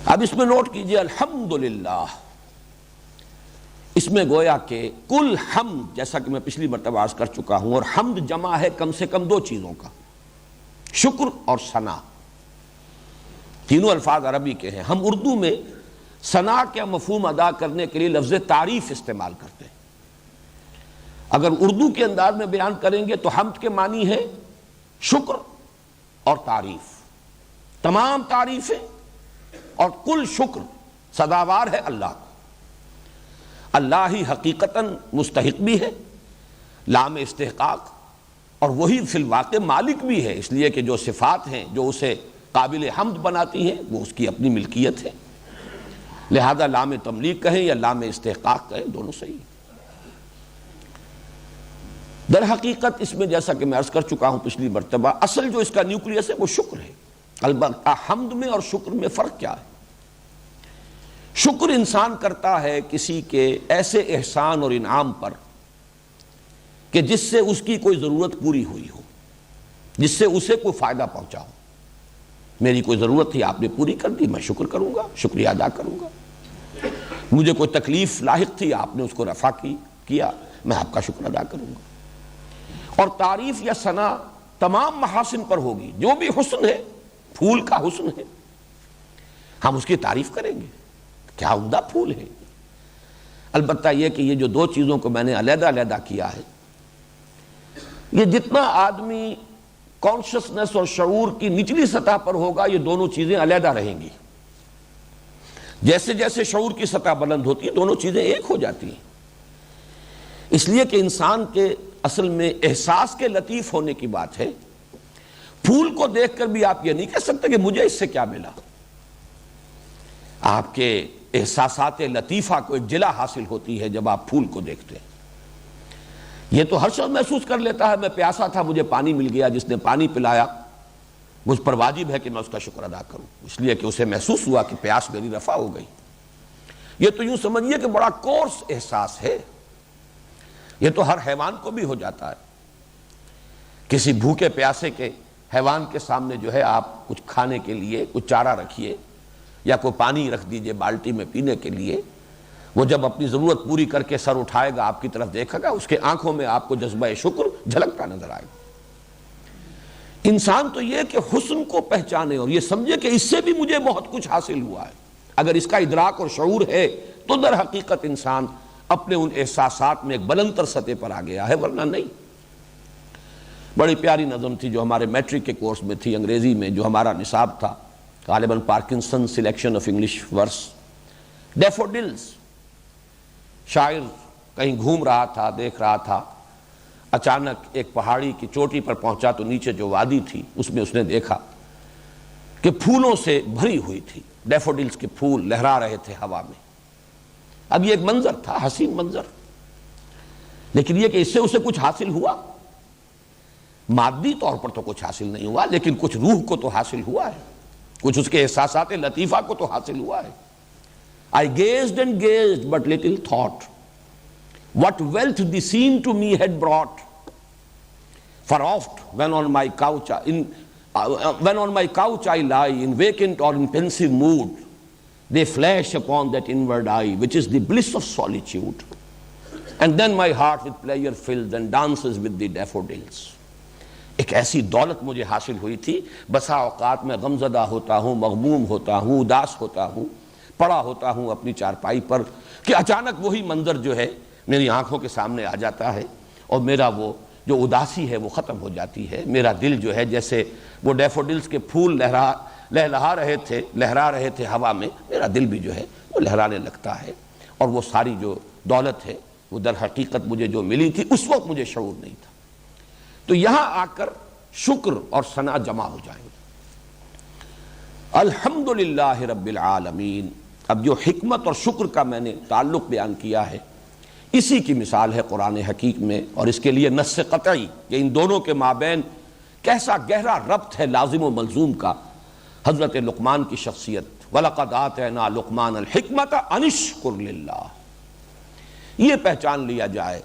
اب اس میں نوٹ کیجئے الحمدللہ، اس میں گویا کہ کل حمد، جیسا کہ میں پچھلی مرتبہ عرض کر چکا ہوں، اور حمد جمع ہے کم سے کم 2 چیزوں کا، شکر اور ثنا. تینوں الفاظ عربی کے ہیں. ہم اردو میں ثنا کا مفہوم ادا کرنے کے لیے لفظ تعریف استعمال کرتے ہیں. اگر اردو کے انداز میں بیان کریں گے تو حمد کے معنی ہے شکر اور تعریف، تمام تعریفیں اور کل شکر سزاوار ہے اللہ کو. اللہ ہی حقیقتاً مستحق بھی ہے، لام استحقاق، اور وہی فی الواقع مالک بھی ہے، اس لیے کہ جو صفات ہیں جو اسے قابل حمد بناتی ہیں وہ اس کی اپنی ملکیت ہے. لہذا لام تملیک کہیں یا لام استحقاق کہیں، دونوں صحیح ہیں. در حقیقت اس میں جیسا کہ میں عرض کر چکا ہوں پچھلی مرتبہ، اصل جو اس کا نیوکلیس ہے وہ شکر ہے. البتہ حمد میں اور شکر میں فرق کیا ہے؟ شکر انسان کرتا ہے کسی کے ایسے احسان اور انعام پر کہ جس سے اس کی کوئی ضرورت پوری ہوئی ہو، جس سے اسے کوئی فائدہ پہنچا ہو. میری کوئی ضرورت تھی، آپ نے پوری کر دی، میں شکر کروں گا، شکریہ ادا کروں گا. مجھے کوئی تکلیف لاحق تھی، آپ نے اس کو رفع کیا، میں آپ کا شکر ادا کروں گا. اور تعریف یا ثنا تمام محاسن پر ہوگی. جو بھی حسن ہے، پھول کا حسن ہے، ہم اس کی تعریف کریں گے، کیا عمدہ پھول ہے. البتہ یہ کہ یہ جو 2 چیزوں کو میں نے علیحدہ علیحدہ کیا ہے، یہ جتنا آدمی کانشسنس اور شعور کی نچلی سطح پر ہوگا یہ دونوں چیزیں علیحدہ رہیں گی. جیسے جیسے شعور کی سطح بلند ہوتی ہے دونوں چیزیں ایک ہو جاتی ہیں. اس لیے کہ انسان کے اصل میں احساس کے لطیف ہونے کی بات ہے. پھول کو دیکھ کر بھی آپ یہ نہیں کہہ سکتے کہ مجھے اس سے کیا ملا. آپ کے احساسات لطیفہ کو ایک جلا حاصل ہوتی ہے جب آپ پھول کو دیکھتے ہیں. یہ تو ہر شخص محسوس کر لیتا ہے، میں پیاسا تھا مجھے پانی مل گیا، جس نے پانی پلایا مجھ پر واجب ہے کہ میں اس کا شکر ادا کروں، اس لیے کہ اسے محسوس ہوا کہ پیاس میری رفع ہو گئی. یہ تو یوں سمجھیے کہ بڑا کورس احساس ہے. یہ تو ہر حیوان کو بھی ہو جاتا ہے. کسی بھوکے پیاسے کے حیوان کے سامنے جو ہے آپ کچھ کھانے کے لیے کچھ چارہ رکھیے یا کوئی پانی رکھ دیجئے بالٹی میں پینے کے لیے، وہ جب اپنی ضرورت پوری کر کے سر اٹھائے گا، آپ کی طرف دیکھے گا، اس کے آنکھوں میں آپ کو جذبہ شکر جھلکتا نظر آئے گا. انسان تو یہ کہ حسن کو پہچانے اور یہ سمجھے کہ اس سے بھی مجھے بہت کچھ حاصل ہوا ہے. اگر اس کا ادراک اور شعور ہے تو در حقیقت انسان اپنے ان احساسات میں ایک بلند تر سطح پر آ گیا ہے، ورنہ نہیں. بڑی پیاری نظم تھی جو ہمارے میٹرک کے کورس میں تھی انگریزی میں، جو ہمارا نصاب تھا، غالباً پارکنسن سلیکشن آف انگلش ورس. ڈیفوڈلز. شاعر کہیں گھوم رہا تھا، دیکھ رہا تھا، اچانک ایک پہاڑی کی چوٹی پر پہنچا تو نیچے جو وادی تھی اس میں اس نے دیکھا کہ پھولوں سے بھری ہوئی تھی. ڈیفوڈلز کے پھول لہرا رہے تھے ہوا میں. اب یہ ایک منظر تھا، حسین منظر، لیکن یہ کہ اس سے اسے کچھ حاصل ہوا. مادی طور پر تو کچھ حاصل نہیں ہوا، لیکن کچھ روح کو تو حاصل ہوا ہے، کچھ اس کے احساسات لطیفہ کو تو حاصل ہوا ہے. I gazed and gazed, but little thought what wealth the scene to me had brought. For oft, when on my couch I lie, in vacant or in pensive mood, they flash upon that inward eye, which is the bliss of solitude. And then my heart with pleasure fills and dances with the daffodils. ایک ایسی دولت مجھے حاصل ہوئی تھی. بسا اوقات میں غمزدہ ہوتا ہوں، مغموم ہوتا ہوں، اداس ہوتا ہوں، پڑا ہوتا ہوں اپنی چارپائی پر، کہ اچانک وہی منظر جو ہے میری آنکھوں کے سامنے آ جاتا ہے اور میرا وہ جو اداسی ہے وہ ختم ہو جاتی ہے. میرا دل جو ہے جیسے وہ ڈیفوڈلز کے پھول لہرا رہے تھے ہوا میں، میرا دل بھی جو ہے وہ لہرانے لگتا ہے. اور وہ ساری جو دولت ہے وہ در حقیقت مجھے جو ملی تھی اس وقت مجھے شعور نہیں تھا. تو یہاں آ کر شکر اور ثنا جمع ہو جائیں گے. الحمدللہ رب العالمین. اب جو حکمت اور شکر کا میں نے تعلق بیان کیا ہے، اسی کی مثال ہے قرآن حکیم میں، اور اس کے لیے نص قطعی کہ ان دونوں کے مابین کیسا گہرا ربط ہے لازم و ملزوم کا. حضرت لقمان کی شخصیت، وَلَقَدْ آتَيْنَا لُقْمَانَ الْحِكْمَةَ أَنِ اشْكُرْ لِلَّهِ. یہ پہچان لیا جائے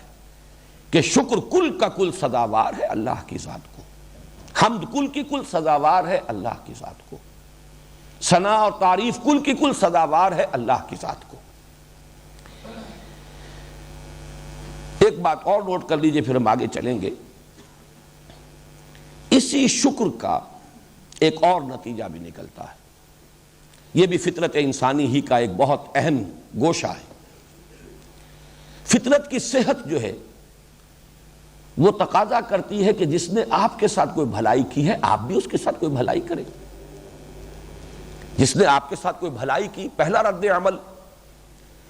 کہ شکر کل کا کل سزاوار ہے اللہ کی ذات کو، حمد کل کی کل سزاوار ہے اللہ کی ذات کو، ثنا اور تعریف کل کی کل سزاوار ہے اللہ کی ذات کو. ایک بات اور نوٹ کر لیجئے، پھر ہم آگے چلیں گے۔ اسی شکر کا ایک اور نتیجہ بھی نکلتا ہے، یہ بھی فطرت انسانی ہی کا ایک بہت اہم گوشہ ہے۔ فطرت کی صحت جو ہے وہ تقاضا کرتی ہے کہ جس نے آپ کے ساتھ کوئی بھلائی کی ہے آپ بھی اس کے ساتھ کوئی بھلائی کریں۔ جس نے آپ کے ساتھ کوئی بھلائی کی، پہلا رد عمل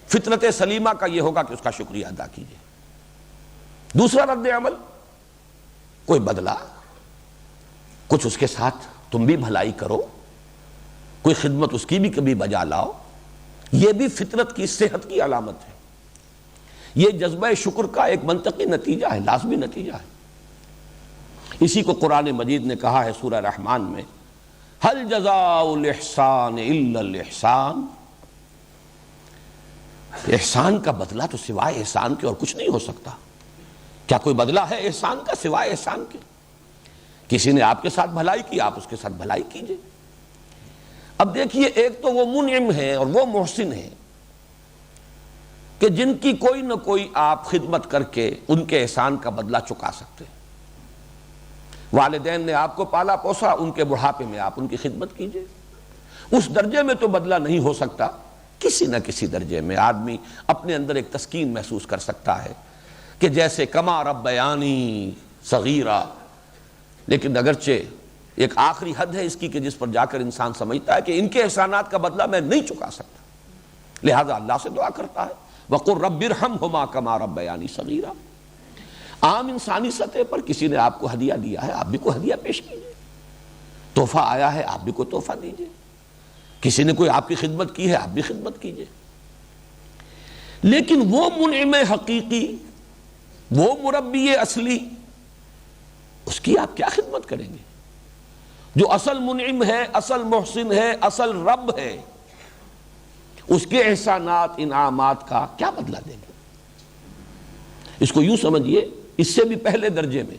فطرت سلیمہ کا یہ ہوگا کہ اس کا شکریہ ادا کیجیے۔ دوسرا رد عمل، کوئی بدلہ، کچھ اس کے ساتھ تم بھی بھلائی کرو، کوئی خدمت اس کی بھی کبھی بجا لاؤ۔ یہ بھی فطرت کی صحت کی علامت ہے۔ یہ جذبہ شکر کا ایک منطقی نتیجہ ہے، لازمی نتیجہ ہے۔ اسی کو قرآن مجید نے کہا ہے سورہ رحمان میں، هل جزاء الاحسان الا الاحسان۔ احسان کا بدلہ تو سوائے احسان کے اور کچھ نہیں ہو سکتا۔ کیا کوئی بدلہ ہے احسان کا سوائے احسان کے؟ کسی نے آپ کے ساتھ بھلائی کی، آپ اس کے ساتھ بھلائی کیجئے۔ اب دیکھیے، ایک تو وہ منعم ہے اور وہ محسن ہے کہ جن کی کوئی نہ کوئی آپ خدمت کر کے ان کے احسان کا بدلہ چکا سکتے ہیں۔ والدین نے آپ کو پالا پوسا، ان کے بڑھاپے میں آپ ان کی خدمت کیجئے۔ اس درجے میں تو بدلہ نہیں ہو سکتا، کسی نہ کسی درجے میں آدمی اپنے اندر ایک تسکین محسوس کر سکتا ہے کہ جیسے کما ربیانی صغیرہ، لیکن اگرچہ ایک آخری حد ہے اس کی کہ جس پر جا کر انسان سمجھتا ہے کہ ان کے احسانات کا بدلہ میں نہیں چکا سکتا، لہذا اللہ سے دعا کرتا ہے وَقُلْ رَبِّ ارْحَمْهُمَا كَمَا رَبَّيَانِي صَغِيرًا۔ عام انسانی سطح پر کسی نے آپ کو ہدیہ دیا ہے، آپ بھی کوئی ہدیہ پیش کیجئے۔ تحفہ آیا ہے، آپ بھی کوئی تحفہ دیجئے۔ کسی نے کوئی آپ کی خدمت کی ہے، آپ بھی خدمت کیجئے۔ لیکن وہ منعم حقیقی، وہ مربی اصلی، اس کی آپ کیا خدمت کریں گے؟ جو اصل منعم ہے، اصل محسن ہے، اصل رب ہے، اس کے احسانات انعامات کا کیا بدلہ دیں گے؟ اس کو یوں سمجھیے، اس سے بھی پہلے درجے میں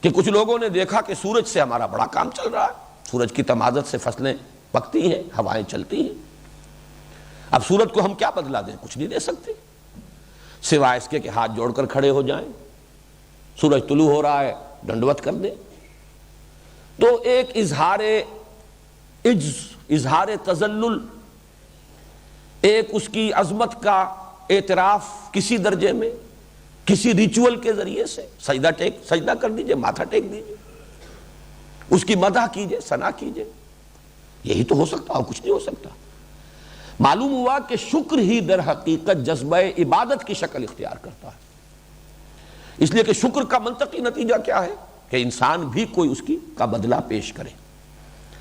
کہ کچھ لوگوں نے دیکھا کہ سورج سے ہمارا بڑا کام چل رہا ہے، سورج کی تمازت سے فصلیں پکتی ہیں، ہوائیں چلتی ہیں۔ اب سورج کو ہم کیا بدلہ دیں؟ کچھ نہیں دے سکتے، سوائے اس کے کہ ہاتھ جوڑ کر کھڑے ہو جائیں، سورج طلوع ہو رہا ہے ڈنڈوت کر دیں۔ تو ایک اظہار عجز، اظہار تذلل، ایک اس کی عظمت کا اعتراف کسی درجے میں، کسی ریچول کے ذریعے سے سجدہ کر دیجئے، ماتھا ٹیک دیجئے، اس کی مدح کیجئے، ثنا کیجئے، یہی تو ہو سکتا، اور کچھ نہیں ہو سکتا۔ معلوم ہوا کہ شکر ہی در حقیقت جذبہ عبادت کی شکل اختیار کرتا ہے۔ اس لیے کہ شکر کا منطقی نتیجہ کیا ہے کہ انسان بھی کوئی اس کی کا بدلہ پیش کرے،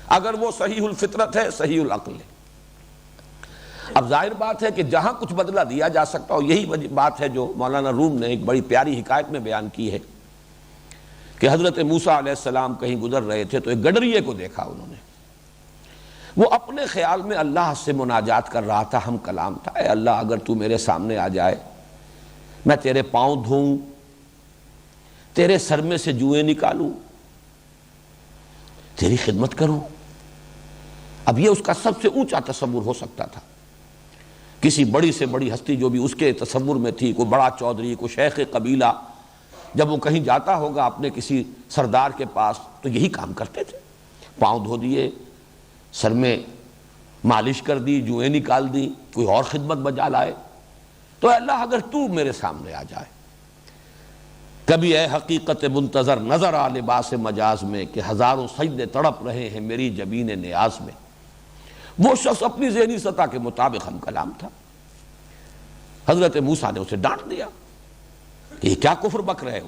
اگر وہ صحیح الفطرت ہے، صحیح العقل ہے۔ اب ظاہر بات ہے کہ جہاں کچھ بدلہ دیا جا سکتا ہو، یہی بات ہے جو مولانا روم نے ایک بڑی پیاری حکایت میں بیان کی ہے کہ حضرت موسیٰ علیہ السلام کہیں گزر رہے تھے تو ایک گڈریے کو دیکھا انہوں نے، وہ اپنے خیال میں اللہ سے مناجات کر رہا تھا، ہم کلام تھا، اے اللہ اگر تو میرے سامنے آ جائے، میں تیرے پاؤں دھوؤں، تیرے سر میں سے جوئیں نکالوں، تیری خدمت کروں۔ اب یہ اس کا سب سے اونچا تصور ہو سکتا تھا۔ کسی بڑی سے بڑی ہستی جو بھی اس کے تصور میں تھی، کوئی بڑا چودھری، کوئی شیخ قبیلہ، جب وہ کہیں جاتا ہوگا اپنے کسی سردار کے پاس تو یہی کام کرتے تھے، پاؤں دھو دیے، سر میں مالش کر دی، جوئیں نکال دی، کوئی اور خدمت بجا لائے۔ تو اللہ اگر تو میرے سامنے آ جائے، کبھی اے حقیقت منتظر نظر آ لباس مجاز میں کہ ہزاروں سجدے تڑپ رہے ہیں میری جبین نیاز میں۔ وہ شخص اپنی ذہنی سطح کے مطابق ہم کلام تھا۔ حضرت موسیٰ نے اسے ڈانٹ دیا کہ یہ کیا کفر بک رہے ہو،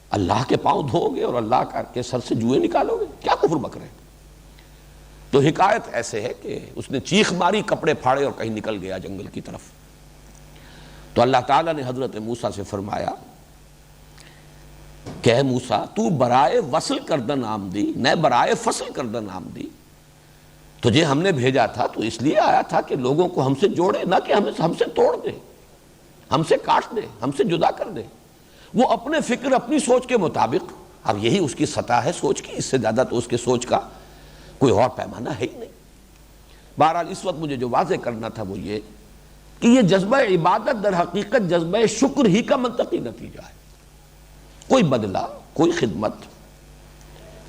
اللہ کے پاؤں دھو گے اور اللہ کے سر سے جوئیں نکالو گے، کیا کفر بک رہے ہو؟ تو حکایت ایسے ہے کہ اس نے چیخ ماری، کپڑے پھاڑے اور کہیں نکل گیا جنگل کی طرف۔ تو اللہ تعالیٰ نے حضرت موسیٰ سے فرمایا کہ اے موسیٰ تو برائے وصل کردن آمدی، نہ برائے فصل کردن آمدی، تجھے ہم نے بھیجا تھا تو اس لیے آیا تھا کہ لوگوں کو ہم سے جوڑے، نہ کہ ہم سے توڑ دے، ہم سے کاٹ دے، ہم سے جدا کر دے۔ وہ اپنے فکر، اپنی سوچ کے مطابق، اب یہی اس کی سطح ہے سوچ کی، اس سے زیادہ تو اس کے سوچ کا کوئی اور پیمانہ ہے ہی نہیں۔ بہرحال اس وقت مجھے جو واضح کرنا تھا وہ یہ کہ یہ جذبہ عبادت در حقیقت جذبہ شکر ہی کا منطقی نتیجہ ہے. کوئی بدلہ، کوئی خدمت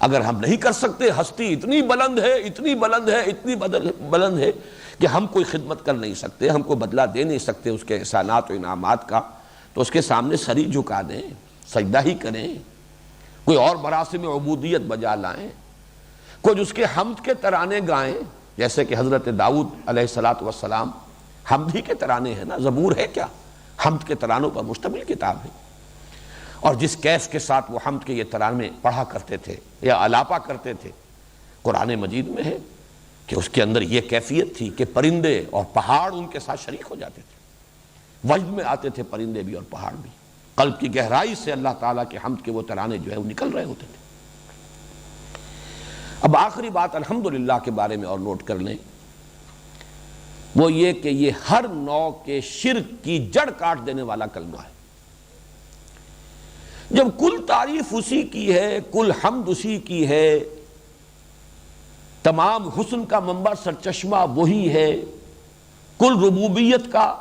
اگر ہم نہیں کر سکتے، ہستی اتنی بلند ہے، اتنی بلند ہے، اتنی بلند ہے کہ ہم کوئی خدمت کر نہیں سکتے، ہم کو بدلہ دے نہیں سکتے اس کے احسانات و انعامات کا، تو اس کے سامنے سر ہی جھکا دیں، سجدہ ہی کریں، کوئی اور مراسم عبودیت بجا لائیں، کچھ اس کے حمد کے ترانے گائیں، جیسے کہ حضرت داؤد علیہ السلام حمد ہی کے ترانے ہیں نا، زبور ہے کیا، حمد کے ترانوں پر مشتمل کتاب ہے. اور جس کیف کے ساتھ وہ حمد کے یہ ترانے پڑھا کرتے تھے یا الاپا کرتے تھے، قرآن مجید میں ہے کہ اس کے اندر یہ کیفیت تھی کہ پرندے اور پہاڑ ان کے ساتھ شریک ہو جاتے تھے، وجد میں آتے تھے پرندے بھی اور پہاڑ بھی، قلب کی گہرائی سے اللہ تعالیٰ کے حمد کے وہ ترانے جو ہے وہ نکل رہے ہوتے تھے. اب آخری بات الحمدللہ کے بارے میں اور نوٹ کر لیں، وہ یہ کہ یہ ہر نوع کے شرک کی جڑ کاٹ دینے والا کلمہ ہے. جب کل تعریف اسی کی ہے، کل حمد اسی کی ہے، تمام حسن کا منبع سرچشمہ وہی ہے، کل ربوبیت کا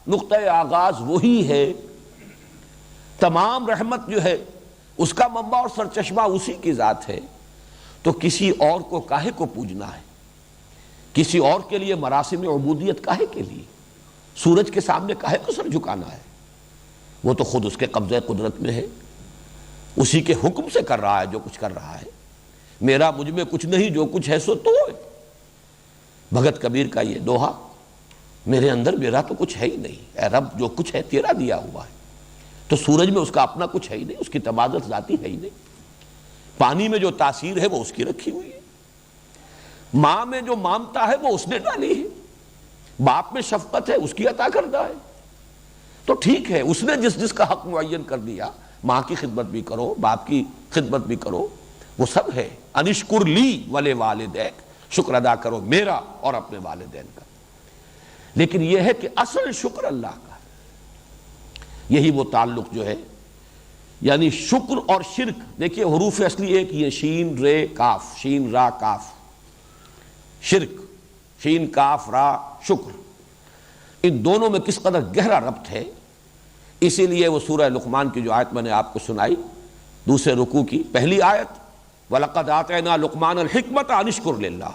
نقطۂ آغاز وہی ہے، تمام رحمت جو ہے اس کا منبع اور سرچشمہ اسی کی ذات ہے، تو کسی اور کو کاہے کو پوجنا ہے، کسی اور کے لیے مراسم عبودیت کاہے کے لیے، سورج کے سامنے کاہے کو سر جھکانا ہے؟ وہ تو خود اس کے قبضہ قدرت میں ہے، اسی کے حکم سے کر رہا ہے جو کچھ کر رہا ہے. میرا مجھ میں کچھ نہیں، جو کچھ ہے سو تو ہے. بھگت کبیر کا یہ دوہا، میرے اندر میرا تو کچھ ہے ہی نہیں، اے رب جو کچھ ہے تیرا دیا ہوا ہے. تو سورج میں اس کا اپنا کچھ ہے ہی نہیں، اس کی تمازت ذاتی ہے ہی نہیں. پانی میں جو تاثیر ہے وہ اس کی رکھی ہوئی ہے، ماں میں جو مامتا ہے وہ اس نے ڈالی ہے، باپ میں شفقت ہے اس کی عطا کردہ ہے. تو ٹھیک ہے، اس نے جس کا حق معین کر دیا، ماں کی خدمت بھی کرو، باپ کی خدمت بھی کرو، وہ سب ہے. انشکر لی ولے والدیک، شکر ادا کرو میرا اور اپنے والدین کا. لیکن یہ ہے کہ اصل شکر اللہ کا، یہی وہ تعلق جو ہے، یعنی شکر اور شرک. دیکھیے حروف اصلی ایک یہ شین رے کاف، شین را کاف، شرک، شین کاف را شکر، ان دونوں میں کس قدر گہرا ربط ہے. اسی لیے وہ سورہ لقمان کی جو آیت میں نے آپ کو سنائی، دوسرے رکوع کی پہلی آیت، وَلَقَدْ آتَيْنَا لُقْمَانَ الْحِكْمَةَ أَنِ اشْكُرْ لِلَّهِ،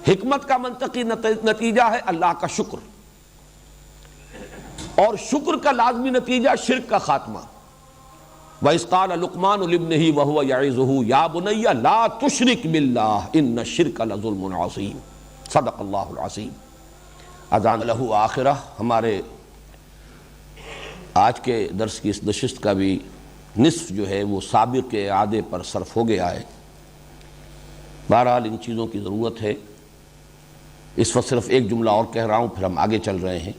حکمت کا منطقی نتیجہ ہے اللہ کا شکر، اور شکر کا لازمی نتیجہ شرک کا خاتمہ. وَإِذْ قَالَ لُقْمَانُ لِابْنِهِ وَهُوَ يَعِظُهُ يَا بُنَيَّ لَا تُشْرِكْ بِاللَّهِ إِنَّ الشِّرْكَ لَظُلْمٌ عَظِيمٌ. صدق اللہ العظیم. اذان لہ آخرہ. ہمارے آج کے درس کی اس نشست کا بھی نصف جو ہے وہ سابق کے اعادے پر صرف ہو گیا ہے. بہرحال ان چیزوں کی ضرورت ہے. اس وقت صرف ایک جملہ اور کہہ رہا ہوں، پھر ہم آگے چل رہے ہیں.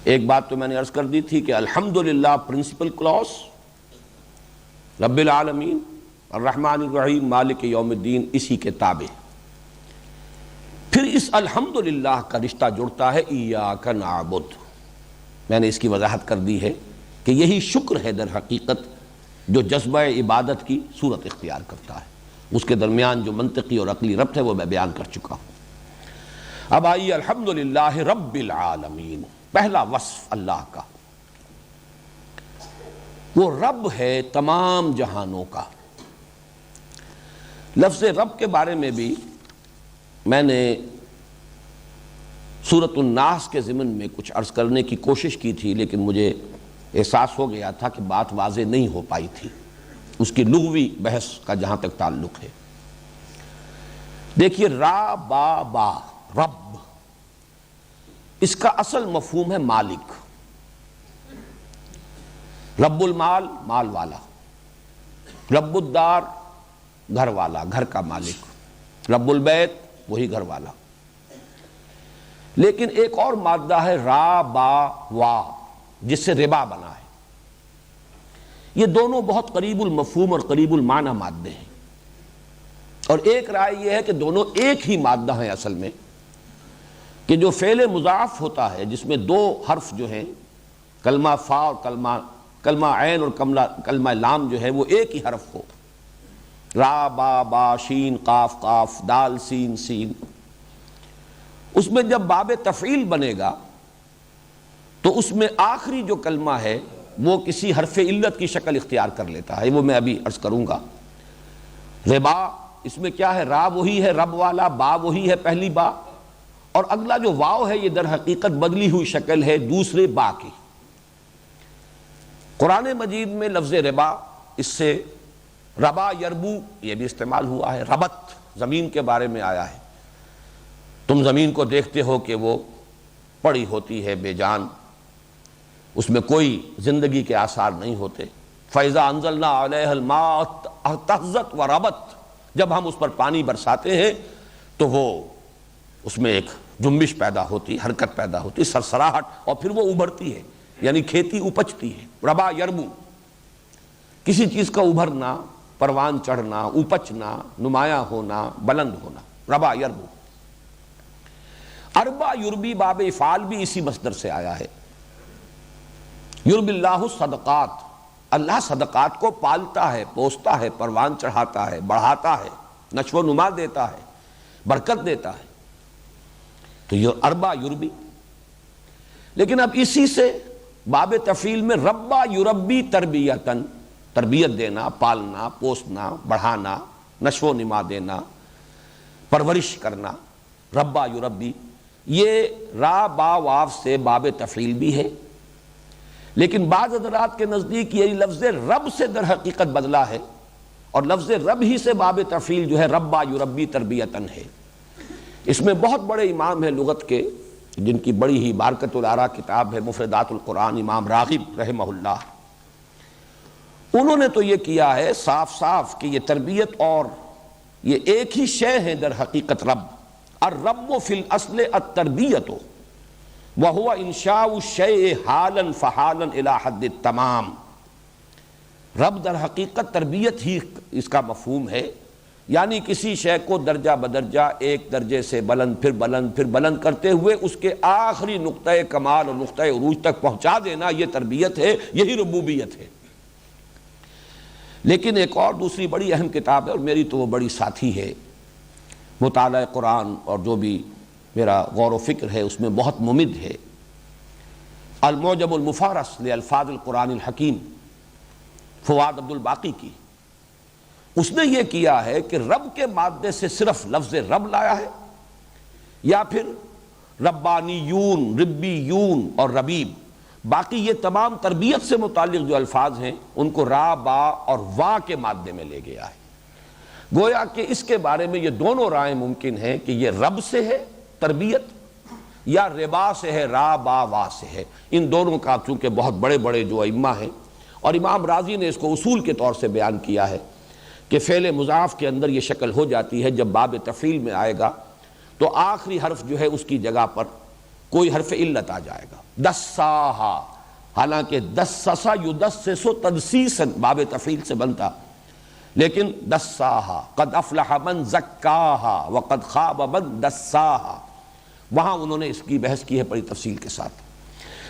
ایک بات تو میں نے عرض کر دی تھی کہ الحمدللہ پرنسپل کلاس، رب العالمین الرحمن الرحیم مالک یوم الدین، اسی کے تابع. پھر اس الحمدللہ کا رشتہ جڑتا ہے ایاک نعبد. میں نے اس کی وضاحت کر دی ہے کہ یہی شکر ہے در حقیقت جو جذبہ عبادت کی صورت اختیار کرتا ہے. اس کے درمیان جو منطقی اور عقلی ربط ہے وہ میں بیان کر چکا ہوں. اب آئیے الحمدللہ رب العالمین. پہلا وصف اللہ کا، وہ رب ہے تمام جہانوں کا. لفظ رب کے بارے میں بھی میں نے سورۃ الناس کے ضمن میں کچھ عرض کرنے کی کوشش کی تھی، لیکن مجھے احساس ہو گیا تھا کہ بات واضح نہیں ہو پائی تھی اس کی لغوی بحث کا جہاں تک تعلق ہے. دیکھیے را با با، رب، اس کا اصل مفہوم ہے مالک. رب المال، مال والا. رب الدار، گھر والا، گھر کا مالک. رب البیت، وہی گھر والا. لیکن ایک اور مادہ ہے را با وا، جس سے ربا بنا ہے. یہ دونوں بہت قریب المفہوم اور قریب المعنی مادے ہیں، اور ایک رائے یہ ہے کہ دونوں ایک ہی مادہ ہیں اصل میں، کہ جو فعل مضاعف ہوتا ہے جس میں دو حرف جو ہیں، کلمہ فا اور کلمہ عین اور کلمہ لام جو ہے وہ ایک ہی حرف ہو. را با با، شین قاف قاف، دال سین سین. اس میں جب باب تفعیل بنے گا تو اس میں آخری جو کلمہ ہے وہ کسی حرف علت کی شکل اختیار کر لیتا ہے، وہ میں ابھی عرض کروں گا۔ ربا اس میں کیا ہے، را وہی ہے رب والا، با وہی ہے پہلی با، اور اگلا جو واو ہے یہ در حقیقت بدلی ہوئی شکل ہے دوسرے با کی۔ قرآن مجید میں لفظ ربا، اس سے ربا یربو یہ بھی استعمال ہوا ہے، ربط زمین کے بارے میں آیا ہے۔ تم زمین کو دیکھتے ہو کہ وہ پڑی ہوتی ہے بے جان، اس میں کوئی زندگی کے آثار نہیں ہوتے۔ فَإِذَا أَنزَلْنَا عَلَيْهَا الْمَاءَ اهْتَزَّتْ وَرَبَتْ، جب ہم اس پر پانی برساتے ہیں تو وہ اس میں ایک جنبش پیدا ہوتی، حرکت پیدا ہوتی، سرسراہٹ، اور پھر وہ ابھرتی ہے، یعنی کھیتی اپجتی ہے۔ ربا یربو، کسی چیز کا ابھرنا، پروان چڑھنا، اپچنا، نمایاں ہونا، بلند ہونا، ربا یربو۔ اربا یربی باب افعال بھی اسی مصدر سے آیا ہے۔ یربی اللہ صدقات، اللہ صدقات کو پالتا ہے، پوستا ہے، پروان چڑھاتا ہے، بڑھاتا ہے، نشو و نما دیتا ہے، برکت دیتا ہے، تو یہ اربا یربی۔ لیکن اب اسی سے باب تفعیل میں ربا یربی تربیتاً، تربیت دینا، پالنا، پوسنا، بڑھانا، نشو و نما دینا، پرورش کرنا، ربا یربی، یہ را با واو سے باب تفعیل بھی ہے، لیکن بعض حضرات کے نزدیک یہ لفظ رب سے در حقیقت بدلا ہے، اور لفظ رب ہی سے باب تفعیل جو ہے ربا یربی تربیتاً ہے۔ اس میں بہت بڑے امام ہیں لغت کے، جن کی بڑی ہی بارکۃ الآراء کتاب ہے مفردات القرآن، امام راغب رحمہ اللہ، انہوں نے تو یہ کیا ہے صاف صاف کہ یہ تربیت اور یہ ایک ہی شے ہیں در حقیقت رب۔ الرب فی الاصل التربیت وہو انشاء الشیء حالا فحالا الی حد التمام۔ رب در حقیقت تربیت ہی اس کا مفہوم ہے، یعنی کسی شے کو درجہ بدرجہ ایک درجے سے بلند پھر بلند پھر بلند کرتے ہوئے اس کے آخری نقطۂ کمال اور نقطۂ عروج تک پہنچا دینا، یہ تربیت ہے، یہی ربوبیت ہے۔ لیکن ایک اور دوسری بڑی اہم کتاب ہے، اور میری تو وہ بڑی ساتھی ہے، مطالعہ قرآن اور جو بھی میرا غور و فکر ہے اس میں بہت ممد ہے، المعجم المفارس لالفاظ القرآن الحکیم، فواد عبد الباقی کی۔ اس نے یہ کیا ہے کہ رب کے مادے سے صرف لفظ رب لایا ہے، یا پھر ربانیون، ربیون اور ربیب، باقی یہ تمام تربیت سے متعلق جو الفاظ ہیں ان کو را، با اور وا کے مادے میں لے گیا ہے۔ گویا کہ اس کے بارے میں یہ دونوں رائے ممکن ہیں کہ یہ رب سے ہے تربیت، یا ربا سے ہے، را با وا سے ہے۔ ان دونوں کا چونکہ بہت بڑے بڑے جو ائمہ ہیں، اور امام رازی نے اس کو اصول کے طور سے بیان کیا ہے کہ فعل مضاف کے اندر یہ شکل ہو جاتی ہے جب باب تفعیل میں آئے گا تو آخری حرف جو ہے اس کی جگہ پر کوئی حرف علت آ جائے گا، دساہا، حالانکہ دسسا یدسس تدسیسا باب تفعیل سے بنتا، لیکن دساہا، قد افلح من زکاہا وقد خاب من دساہا، وہاں انہوں نے اس کی بحث کی ہے بڑی تفصیل کے ساتھ۔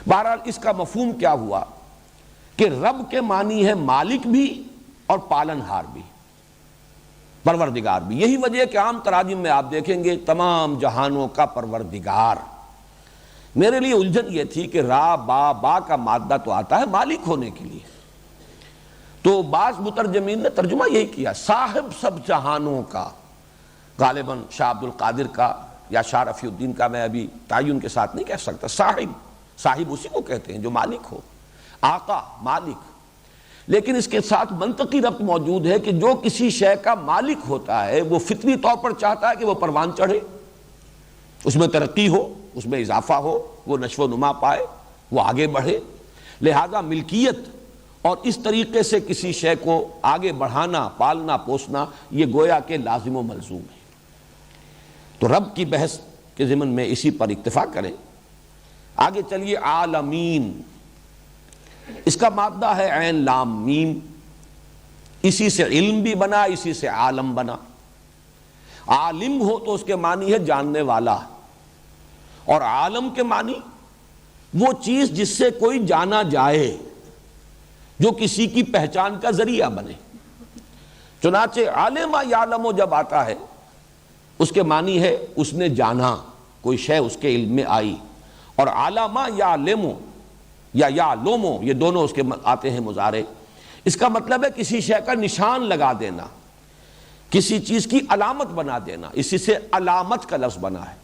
بہرحال اس کا مفہوم کیا ہوا کہ رب کے معنی ہے مالک بھی اور پالن ہار بھی، پروردگار بھی۔ یہی وجہ ہے کہ عام تراجم میں آپ دیکھیں گے تمام جہانوں کا پروردگار۔ میرے لیے الجھن یہ تھی کہ را، با کا مادہ تو آتا ہے مالک ہونے کے لیے، تو بعض مترجمین نے ترجمہ یہی کیا صاحب سب جہانوں کا، غالباً شاہ عبد القادر کا یا شاہ رفیع الدین کا، میں ابھی تعین کے ساتھ نہیں کہہ سکتا، صاحب اسی کو کہتے ہیں جو مالک ہو، آقا، مالک۔ لیکن اس کے ساتھ منطقی ربط موجود ہے کہ جو کسی شے کا مالک ہوتا ہے وہ فطری طور پر چاہتا ہے کہ وہ پروان چڑھے، اس میں ترقی ہو، اس میں اضافہ ہو، وہ نشو و نما پائے، وہ آگے بڑھے۔ لہذا ملکیت اور اس طریقے سے کسی شے کو آگے بڑھانا، پالنا، پوسنا، یہ گویا کہ لازم و ملزوم ہے۔ تو رب کی بحث کے ضمن میں اسی پر اکتفا کریں۔ آگے چلیے، عالمین، اس کا مادہ ہے عین لام میم، اسی سے علم بھی بنا، اسی سے عالم بنا۔ عالم ہو تو اس کے معنی ہے جاننے والا، اور عالم کے معنی وہ چیز جس سے کوئی جانا جائے، جو کسی کی پہچان کا ذریعہ بنے۔ چنانچہ عالم یعلم جب آتا ہے اس کے معنی ہے اس نے جانا، کوئی شے اس کے علم میں آئی، اور علامہ یعلم یا یعلم یہ دونوں اس کے آتے ہیں مضارع، اس کا مطلب ہے کسی شے کا نشان لگا دینا، کسی چیز کی علامت بنا دینا، اسی سے علامت کا لفظ بنا ہے،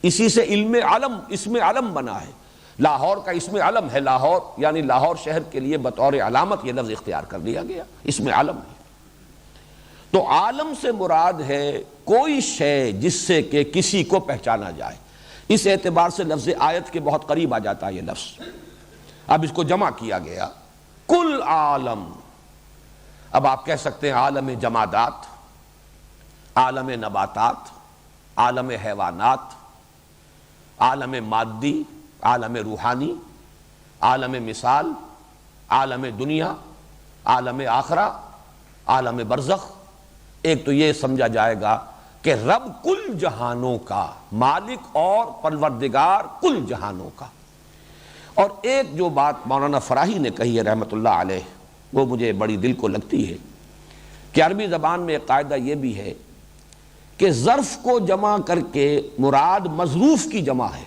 اسی سے علم علم اسم علم بنا ہے۔ لاہور کا اسم علم ہے، لاہور یعنی لاہور شہر کے لیے بطور علامت یہ لفظ اختیار کر لیا گیا، اسم علم ہے۔ تو عالم سے مراد ہے کوئی شے جس سے کہ کسی کو پہچانا جائے، اس اعتبار سے لفظ آیت کے بہت قریب آ جاتا ہے یہ لفظ۔ اب اس کو جمع کیا گیا، کل عالم۔ اب آپ کہہ سکتے ہیں عالم جمادات، عالم نباتات، عالم حیوانات، عالم مادی، عالم روحانی، عالم مثال، عالم دنیا، عالم آخرہ، عالم برزخ۔ ایک تو یہ سمجھا جائے گا کہ رب کل جہانوں کا، مالک اور پروردگار کل جہانوں کا۔ اور ایک جو بات مولانا فراہی نے کہی ہے رحمۃ اللہ علیہ، وہ مجھے بڑی دل کو لگتی ہے کہ عربی زبان میں ایک قاعدہ یہ بھی ہے کہ ظرف کو جمع کر کے مراد مظروف کی جمع ہے۔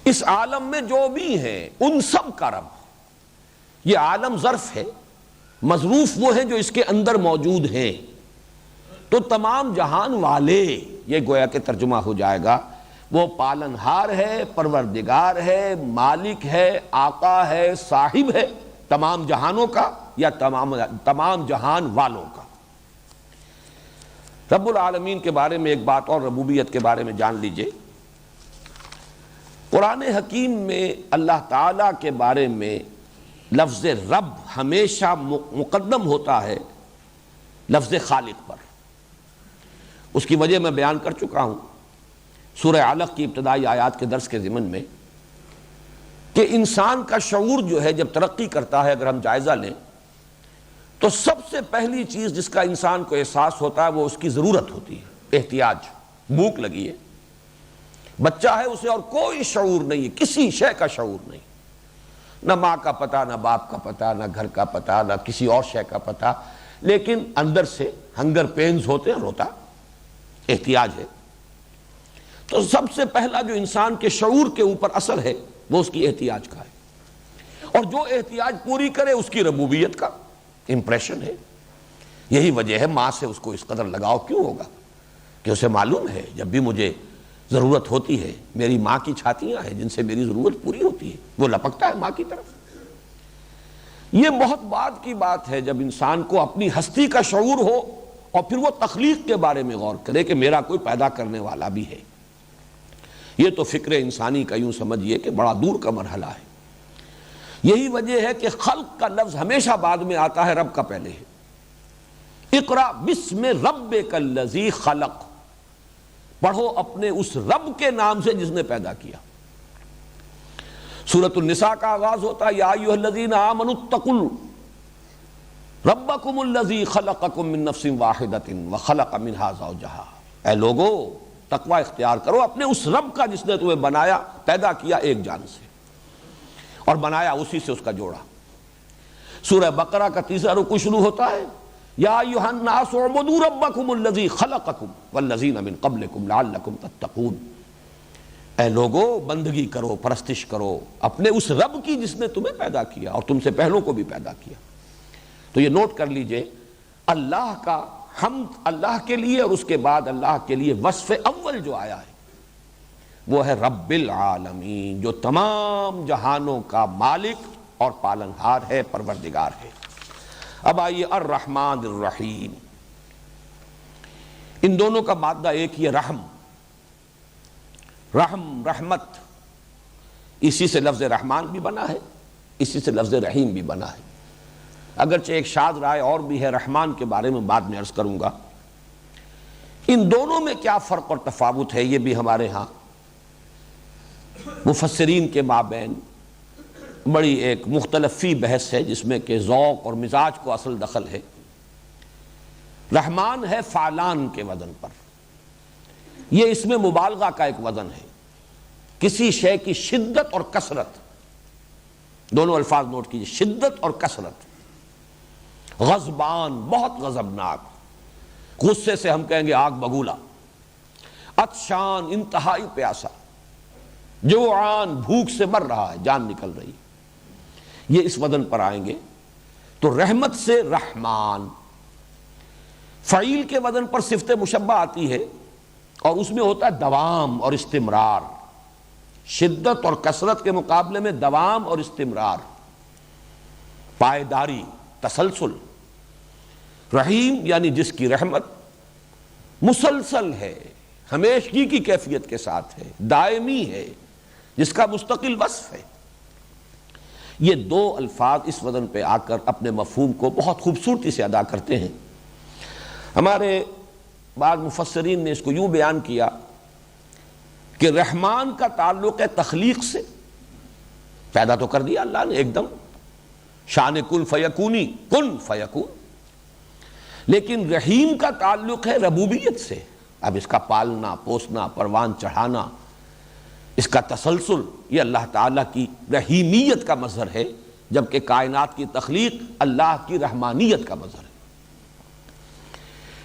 اس عالم میں جو بھی ہیں ان سب کا رب، یہ عالم ظرف ہے، مظروف وہ ہیں جو اس کے اندر موجود ہیں، تو تمام جہان والے، یہ گویا کہ ترجمہ ہو جائے گا، وہ پالنہار ہے، پروردگار ہے، مالک ہے، آقا ہے، صاحب ہے تمام جہانوں کا یا تمام جہان والوں کا۔ رب العالمین کے بارے میں ایک بات اور ربوبیت کے بارے میں جان لیجئے۔ قرآن حکیم میں اللہ تعالیٰ کے بارے میں لفظ رب ہمیشہ مقدم ہوتا ہے لفظ خالق پر۔ اس کی وجہ میں بیان کر چکا ہوں سورہ علق کی ابتدائی آیات کے درس کے ضمن میں، کہ انسان کا شعور جو ہے جب ترقی کرتا ہے، اگر ہم جائزہ لیں تو سب سے پہلی چیز جس کا انسان کو احساس ہوتا ہے وہ اس کی ضرورت ہوتی ہے، احتیاج۔ بھوک لگی ہے، بچہ ہے، اسے اور کوئی شعور نہیں ہے، کسی شے کا شعور نہیں، نہ ماں کا پتہ، نہ باپ کا پتہ، نہ گھر کا پتہ، نہ کسی اور شے کا پتہ، لیکن اندر سے ہنگر پینز ہوتے ہیں، روتا، احتیاج ہے۔ تو سب سے پہلا جو انسان کے شعور کے اوپر اثر ہے وہ اس کی احتیاج کا ہے، اور جو احتیاج پوری کرے اس کی ربوبیت کا امپریشن ہے۔ یہی وجہ ہے ماں سے اس کو اس قدر لگاؤ کیوں ہوگا کہ اسے معلوم ہے جب بھی مجھے ضرورت ہوتی ہے، میری ماں کی چھاتیاں ہیں جن سے میری ضرورت پوری ہوتی ہے، وہ لپکتا ہے ماں کی طرف۔ یہ بہت بعد کی بات ہے جب انسان کو اپنی ہستی کا شعور ہو اور پھر وہ تخلیق کے بارے میں غور کرے کہ میرا کوئی پیدا کرنے والا بھی ہے۔ یہ تو فکر انسانی کا یوں سمجھیے کہ بڑا دور کا مرحلہ ہے۔ یہی وجہ ہے کہ خلق کا لفظ ہمیشہ بعد میں آتا ہے، رب کا پہلے ہے۔ اقرا بسم ربک الذی خلق، پڑھو اپنے اس رب کے نام سے جس نے پیدا کیا۔ سورۃ النساء کا آغاز ہوتا ہے یا ایھا الذین آمنوا اتقوا ربکم الذی خلقکم من نفس واحدۃ وخلق منها زوجہا، اے لوگو تقوی اختیار کرو اپنے اس رب کا جس نے تمہیں بنایا، پیدا کیا ایک جان سے، اور بنایا اسی سے اس کا جوڑا۔ سورہ بقرہ کا تیسرا رکوع شروع ہوتا ہے یا ایھا الناس اعبدوا ربکم الذی خلقکم والذین من قبلکم لعلکم تتقون، اے لوگو بندگی کرو، پرستش کرو اپنے اس رب کی جس نے تمہیں پیدا کیا اور تم سے پہلوں کو بھی پیدا کیا۔ تو یہ نوٹ کر لیجئے، اللہ کا حمد اللہ کے لیے، اور اس کے بعد اللہ کے لیے وصف اول جو آیا ہے وہ ہے رب العالمین، جو تمام جہانوں کا مالک اور پالنہار ہے، پروردگار ہے۔ اب آئیے الرحمن الرحیم، ان دونوں کا مادہ ایک ہی ہے، رحم، رحم، رحمت، اسی سے لفظ رحمان بھی بنا ہے، اسی سے لفظ رحیم بھی بنا ہے۔ اگرچہ ایک شاذ رائے اور بھی ہے رحمان کے بارے میں بعد میں عرض کروں گا۔ ان دونوں میں کیا فرق اور تفاوت ہے یہ بھی ہمارے ہاں مفسرین کے مابین بڑی ایک مختلف فی بحث ہے، جس میں کہ ذوق اور مزاج کو اصل دخل ہے۔ رحمان ہے فعلان کے وزن پر، یہ اس میں مبالغہ کا ایک وزن ہے، کسی شے کی شدت اور کثرت، دونوں الفاظ نوٹ کیجئے، شدت اور کثرت۔ غضبان، بہت غضبناک، غصے سے ہم کہیں گے آگ بگولا، عطشان انتہائی پیاسا، جوعان بھوک سے مر رہا ہے، جان نکل رہی ہے، یہ اس وزن پر آئیں گے تو رحمت سے رحمان، فعیل کے وزن پر صفت مشبہ آتی ہے اور اس میں ہوتا ہے دوام اور استمرار، شدت اور کثرت کے مقابلے میں دوام اور استمرار، پائیداری، تسلسل۔ رحیم یعنی جس کی رحمت مسلسل ہے، ہمیشگی کی کیفیت کے ساتھ ہے، دائمی ہے، جس کا مستقل وصف ہے۔ یہ دو الفاظ اس وزن پہ آ کر اپنے مفہوم کو بہت خوبصورتی سے ادا کرتے ہیں۔ ہمارے بعض مفسرین نے اس کو یوں بیان کیا کہ رحمان کا تعلق ہے تخلیق سے، پیدا تو کر دیا اللہ نے ایک دم، شان کن فیکونی، کن فیکون، لیکن رحیم کا تعلق ہے ربوبیت سے، اب اس کا پالنا پوسنا پروان چڑھانا، اس کا تسلسل، یہ اللہ تعالیٰ کی رحیمیت کا مظہر ہے، جبکہ کائنات کی تخلیق اللہ کی رحمانیت کا مظہر ہے۔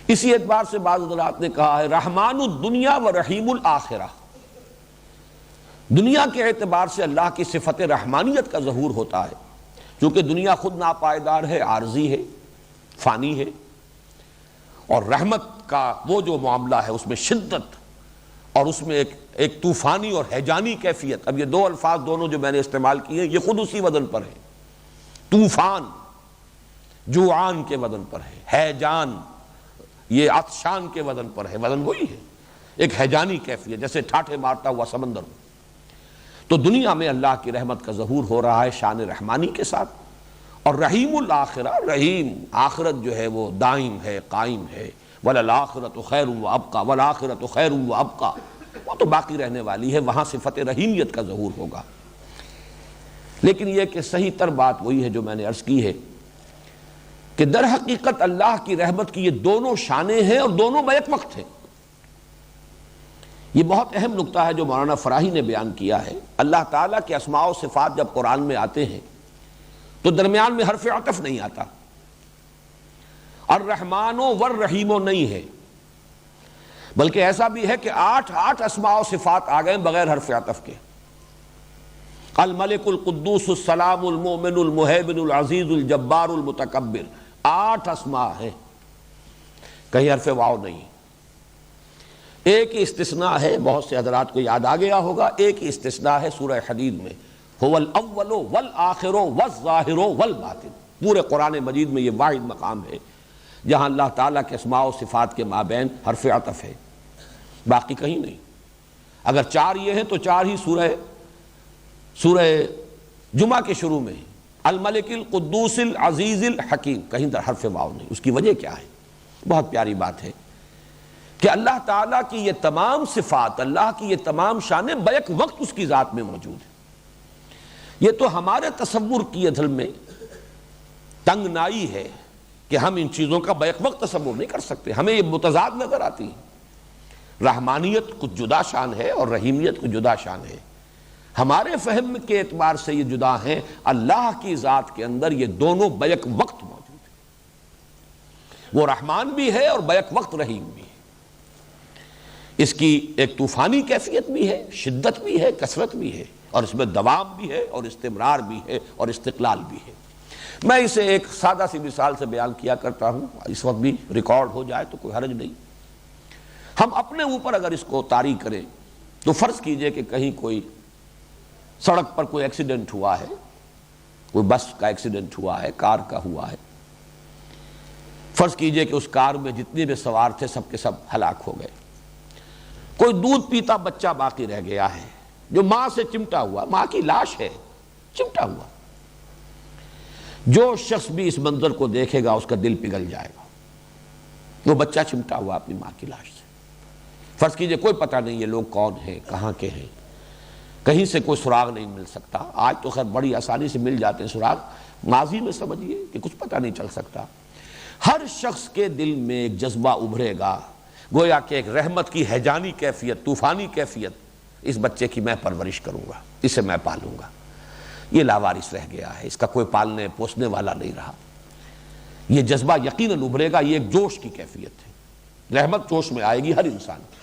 اسی اعتبار سے بعض حضرات نے کہا ہے رحمان الدنیا و رحیم الآخرہ، دنیا کے اعتبار سے اللہ کی صفت رحمانیت کا ظہور ہوتا ہے، کیونکہ دنیا خود ناپائیدار ہے، عارضی ہے، فانی ہے، اور رحمت کا وہ جو معاملہ ہے اس میں شدت اور اس میں ایک طوفانی اور ہیجانی کیفیت۔ اب یہ دو الفاظ دونوں جو میں نے استعمال کیے ہیں یہ خود اسی وزن پر ہے، طوفان جوعان کے وزن پر ہے، ہیجان یہ عطشان کے وزن پر ہے، وزن وہی ہے، ایک ہیجانی کیفیت جیسے ٹھاٹھے مارتا ہوا سمندر ہو۔ تو دنیا میں اللہ کی رحمت کا ظہور ہو رہا ہے شان رحمانی کے ساتھ، اور رحیم الآخرہ، رحیم آخرت جو ہے وہ دائم ہے، قائم ہے، وَلَلْآخِرَةُ خَيْرٌ وَأَبْقَىٰ وَالْآخِرَةُ خَيْرٌ وَأَبْقَىٰ، وہ تو باقی رہنے والی ہے، وہاں صفت رحیمیت کا ظہور ہوگا۔ لیکن یہ کہ صحیح تر بات وہی ہے جو میں نے عرض کی ہے کہ در حقیقت اللہ کی رحمت کی یہ دونوں شانیں ہیں اور دونوں بیک وقت ہیں۔ یہ بہت اہم نقطہ ہے جو مولانا فراہی نے بیان کیا ہے۔ اللہ تعالیٰ کے اسماء و صفات جب قرآن میں آتے ہیں تو درمیان میں حرف عطف نہیں آتا، الرحمن والرحیم نہیں ہے، بلکہ ایسا بھی ہے کہ 8 اسماء و صفات آ گئے بغیر حرف عطف کے، الملک القدوس السلام المؤمن المہیمن العزیز الجبار المتکبر، 8 اسماء ہیں، کہیں حرف واو نہیں۔ ایک ہی استثناء ہے، بہت سے حضرات کو یاد آ گیا ہوگا، ایک ہی استثناء ہے سورہ حدید میں، هو الاول والآخر والظاہر والباطن۔ پورے قرآن مجید میں یہ واحد مقام ہے جہاں اللہ تعالیٰ کے اسماء و صفات کے مابین حرف عطف ہے، باقی کہیں نہیں۔ اگر 4 یہ ہیں تو 4 ہی سورہ جمعہ کے شروع میں الملک القدوس العزیز الحکیم، کہیں در حرف واو نہیں۔ اس کی وجہ کیا ہے؟ بہت پیاری بات ہے کہ اللہ تعالیٰ کی یہ تمام صفات، اللہ کی یہ تمام شانیں بیک وقت اس کی ذات میں موجود ہیں۔ یہ تو ہمارے تصور کی عدل میں تنگ نائی ہے کہ ہم ان چیزوں کا بیک وقت تصور نہیں کر سکتے، ہمیں یہ متضاد نظر آتی ہیں۔ رحمانیت کچھ جدا شان ہے اور رحیمیت کچھ جدا شان ہے، ہمارے فہم کے اعتبار سے یہ جدا ہیں، اللہ کی ذات کے اندر یہ دونوں بیک وقت موجود ہیں، وہ رحمان بھی ہے اور بیک وقت رحیم بھی ہے۔ اس کی ایک طوفانی کیفیت بھی ہے، شدت بھی ہے، کثرت بھی ہے، اور اس میں دوام بھی ہے اور استمرار بھی ہے اور استقلال بھی ہے۔ میں اسے ایک سادہ سی مثال سے بیان کیا کرتا ہوں، اس وقت بھی ریکارڈ ہو جائے تو کوئی حرج نہیں۔ ہم اپنے اوپر اگر اس کو طاری کریں تو فرض کیجئے کہ کہیں کوئی سڑک پر کوئی ایکسیڈنٹ ہوا ہے، کوئی بس کا ایکسیڈنٹ ہوا ہے، کار کا ہوا ہے، فرض کیجئے کہ اس کار میں جتنے بھی سوار تھے سب کے سب ہلاک ہو گئے، کوئی دودھ پیتا بچہ باقی رہ گیا ہے جو ماں سے چمٹا ہوا، ماں کی لاش ہے، چمٹا ہوا۔ جو شخص بھی اس منظر کو دیکھے گا اس کا دل پگھل جائے گا، وہ بچہ چمٹا ہوا اپنی ماں کی لاش سے۔ فرض کیجئے کوئی پتہ نہیں یہ لوگ کون ہیں، کہاں کے ہیں، کہیں سے کوئی سراغ نہیں مل سکتا۔ آج تو خیر بڑی آسانی سے مل جاتے ہیں سراغ، ماضی میں سمجھیے کہ کچھ پتہ نہیں چل سکتا۔ ہر شخص کے دل میں ایک جذبہ ابھرے گا، گویا کہ ایک رحمت کی ہیجانی کیفیت، طوفانی کیفیت، اس بچے کی میں پرورش کروں گا، اسے میں پالوں گا، یہ لاوارث رہ گیا ہے، اس کا کوئی پالنے پوسنے والا نہیں رہا۔ یہ جذبہ یقیناً ابھرے گا، یہ ایک جوش کی کیفیت ہے، رحمت جوش میں آئے گی ہر انسان کی۔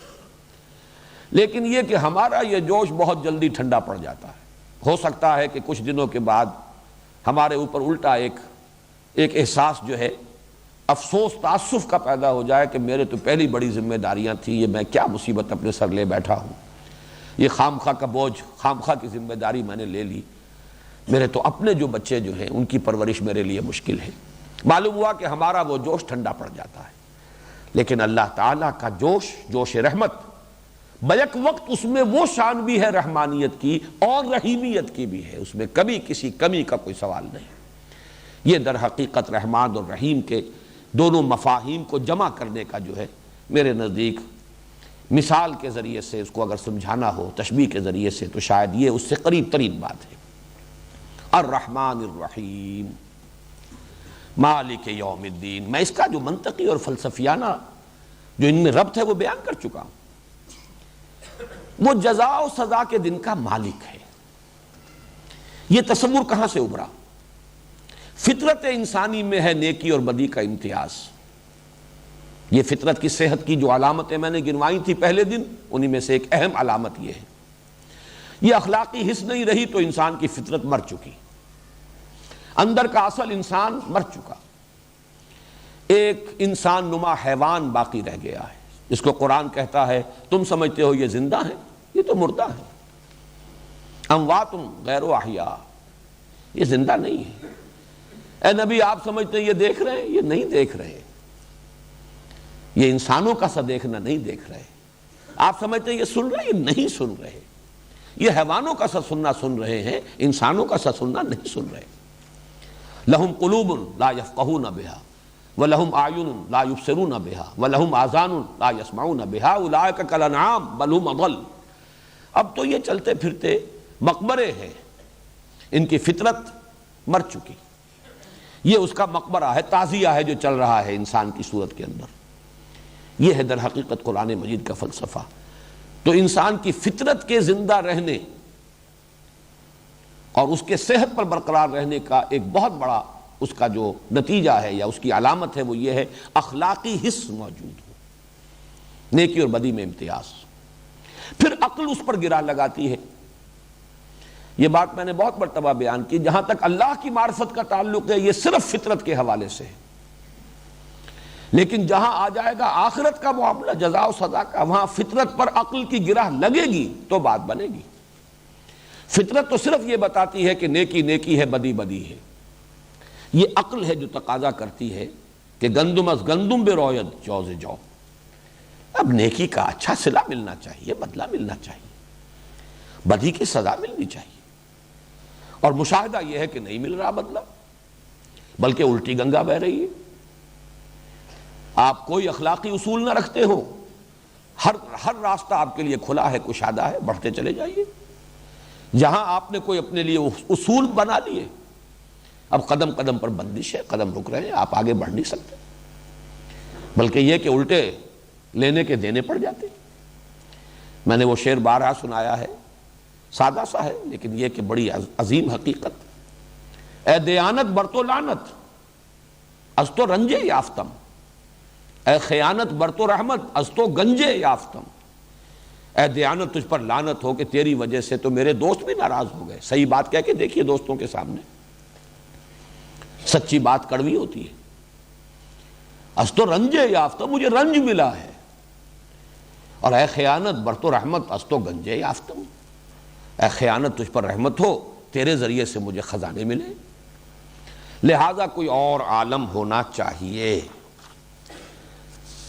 لیکن یہ کہ ہمارا یہ جوش بہت جلدی ٹھنڈا پڑ جاتا ہے. ہو سکتا ہے کہ کچھ دنوں کے بعد ہمارے اوپر الٹا ایک احساس جو ہے افسوس تعسف کا پیدا ہو جائے کہ میرے تو پہلی بڑی ذمہ داریاں تھیں، یہ میں کیا مصیبت اپنے سر لے بیٹھا ہوں، یہ خامخواہ کا بوجھ، خامخواہ کی ذمہ داری میں نے لے لی، میرے تو اپنے جو بچے جو ہیں ان کی پرورش میرے لیے مشکل ہے. معلوم ہوا کہ ہمارا وہ جوش ٹھنڈا پڑ جاتا ہے. لیکن اللہ تعالیٰ کا جوش رحمت، بیک وقت اس میں وہ شان بھی ہے رحمانیت کی اور رحیمیت کی بھی ہے، اس میں کبھی کسی کمی کا کوئی سوال نہیں. یہ در حقیقت رحمان اور رحیم کے دونوں مفاہیم کو جمع کرنے کا جو ہے میرے نزدیک مثال کے ذریعے سے اس کو اگر سمجھانا ہو، تشبیہ کے ذریعے سے، تو شاید یہ اس سے قریب ترین بات ہے. الرحمن الرحیم مالک یوم الدین. میں اس کا جو منطقی اور فلسفیانہ جو ان میں ربط ہے وہ بیان کر چکا ہوں. وہ جزا و سزا کے دن کا مالک ہے. یہ تصور کہاں سے ابھرا؟ فطرت انسانی میں ہے نیکی اور بدی کا امتیاز. یہ فطرت کی صحت کی جو علامتیں میں نے گنوائی تھی پہلے دن، انہی میں سے ایک اہم علامت یہ ہے. یہ اخلاقی حس نہیں رہی تو انسان کی فطرت مر چکی، اندر کا اصل انسان مر چکا. ایک انسان نما حیوان باقی رہ گیا ہے جس کو قرآن کہتا ہے تم سمجھتے ہو یہ زندہ ہے، یہ تو مردہ ہے. اموات غیر احیاء، یہ زندہ نہیں ہے. اے نبی آپ سمجھتے ہیں یہ دیکھ رہے ہیں، یہ نہیں دیکھ رہے. یہ انسانوں کا سا دیکھنا نہیں دیکھ رہے. آپ سمجھتے ہیں یہ سن رہے ہیں، یہ نہیں سن رہے. یہ حیوانوں کا سا سننا سن رہے ہیں، انسانوں کا سا سننا نہیں سن رہے. لہم قلوب لا یفقہون بہا وَلَهُمْ أَعْيُنٌ لَا يُبْصِرُونَ بِهَا وَلَهُمْ آذَانٌ لَا يَسْمَعُونَ بِهَا أُولَٰئِكَ كَالْأَنْعَامِ بَلْ هُمْ أَضَلُّ. اب تو یہ چلتے پھرتے مقبرے ہیں، ان کی فطرت مر چکی. یہ اس کا مقبرہ ہے، تعزیہ ہے جو چل رہا ہے انسان کی صورت کے اندر. یہ ہے در حقیقت قرآن مجید کا فلسفہ. تو انسان کی فطرت کے زندہ رہنے اور اس کے صحت پر برقرار رہنے کا ایک بہت بڑا اس کا جو نتیجہ ہے یا اس کی علامت ہے وہ یہ ہے اخلاقی حس موجود ہو، نیکی اور بدی میں امتیاز. پھر عقل اس پر گرا لگاتی ہے. یہ بات میں نے بہت مرتبہ بیان کی. جہاں تک اللہ کی معرفت کا تعلق ہے یہ صرف فطرت کے حوالے سے ہے، لیکن جہاں آ جائے گا آخرت کا معاملہ، جزا و سزا کا، وہاں فطرت پر عقل کی گرہ لگے گی تو بات بنے گی. فطرت تو صرف یہ بتاتی ہے کہ نیکی نیکی ہے، بدی بدی ہے. یہ عقل ہے جو تقاضا کرتی ہے کہ گندم از گندم بے روید جوز جو. اب نیکی کا اچھا صلہ ملنا چاہیے، بدلہ ملنا چاہیے، بدی کی سزا ملنی چاہیے. اور مشاہدہ یہ ہے کہ نہیں مل رہا بدلہ، بلکہ الٹی گنگا بہ رہی ہے. آپ کوئی اخلاقی اصول نہ رکھتے ہو، ہر راستہ آپ کے لیے کھلا ہے، کشادہ ہے، بڑھتے چلے جائیے. جہاں آپ نے کوئی اپنے لیے اصول بنا لیے، اب قدم قدم پر بندش ہے، قدم رک رہے ہیں، آپ آگے بڑھ نہیں سکتے، بلکہ یہ کہ الٹے لینے کے دینے پڑ جاتے. میں نے وہ شعر بارہا سنایا ہے، سادہ سا ہے لیکن یہ کہ بڑی عظیم حقیقت. اے دیانت بر تو لعنت از تو رنجے یافتم، اے خیانت بر تو رحمت از تو گنجے یافتم. اے دیانت تجھ پر لعنت ہو کہ تیری وجہ سے تو میرے دوست بھی ناراض ہو گئے. صحیح بات کہہ کے دیکھیے دوستوں کے سامنے، سچی بات کڑوی ہوتی ہے. از تو رنجے یافتم، مجھے رنج ملا ہے. اور اے خیانت بر تو رحمت از تو گنجے یافتم، اے خیانت تجھ پر رحمت ہو، تیرے ذریعے سے مجھے خزانے ملے. لہذا کوئی اور عالم ہونا چاہیے،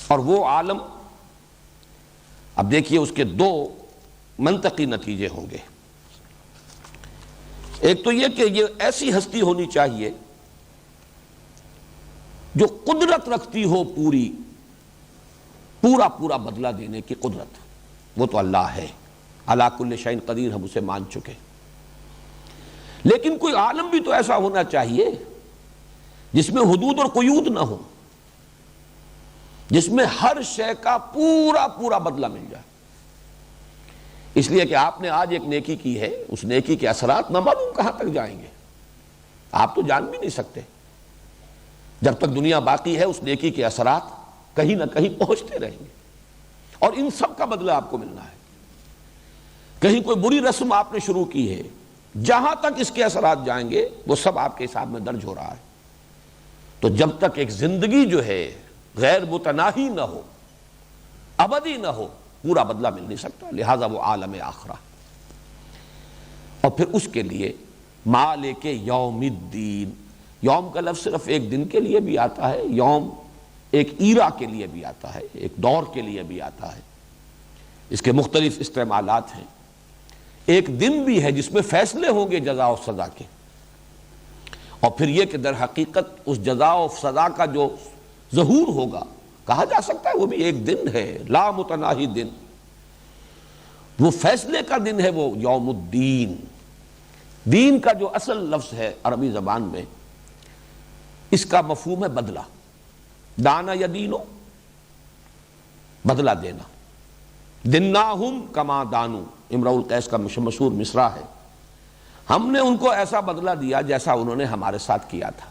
اور وہ عالم اب دیکھیے اس کے دو منطقی نتیجے ہوں گے. ایک تو یہ کہ یہ ایسی ہستی ہونی چاہیے جو قدرت رکھتی ہو پورا بدلہ دینے کی قدرت. وہ تو اللہ ہے، علی کل شیء قدیر، ہم اسے مان چکے. لیکن کوئی عالم بھی تو ایسا ہونا چاہیے جس میں حدود اور قیود نہ ہو، جس میں ہر شے کا پورا بدلہ مل جائے. اس لیے کہ آپ نے آج ایک نیکی کی ہے، اس نیکی کے اثرات نہ معلوم کہاں تک جائیں گے، آپ تو جان بھی نہیں سکتے. جب تک دنیا باقی ہے اس نیکی کے اثرات کہیں نہ کہیں پہنچتے رہیں گے، اور ان سب کا بدلہ آپ کو ملنا ہے. کہیں کوئی بری رسم آپ نے شروع کی ہے، جہاں تک اس کے اثرات جائیں گے وہ سب آپ کے حساب میں درج ہو رہا ہے۔ تو جب تک ایک زندگی جو ہے غیر متناہی نہ ہو، ابدی نہ ہو، پورا بدلہ مل نہیں سکتا، لہذا وہ عالم آخرہ۔ اور پھر اس کے لیے مالک یوم الدین، یوم کا لفظ صرف ایک دن کے لیے بھی آتا ہے، یوم ایک ایرا کے لیے بھی آتا ہے، ایک دور کے لیے بھی آتا ہے، اس کے مختلف استعمالات ہیں۔ ایک دن بھی ہے جس میں فیصلے ہوں گے جزا و سزا کے، اور پھر یہ کہ در حقیقت اس جزا و سزا کا جو ظہور ہوگا، کہا جا سکتا ہے وہ بھی ایک دن ہے، لا متناہی دن، وہ فیصلے کا دن ہے، وہ یوم الدین۔ دین کا جو اصل لفظ ہے عربی زبان میں، اس کا مفہوم ہے بدلہ، دانا یدینو، بدلہ دینا، دناہم کما دانو، امرؤ القیس کا مشہور مصرع ہے، ہم نے ان کو ایسا بدلہ دیا جیسا انہوں نے ہمارے ساتھ کیا تھا،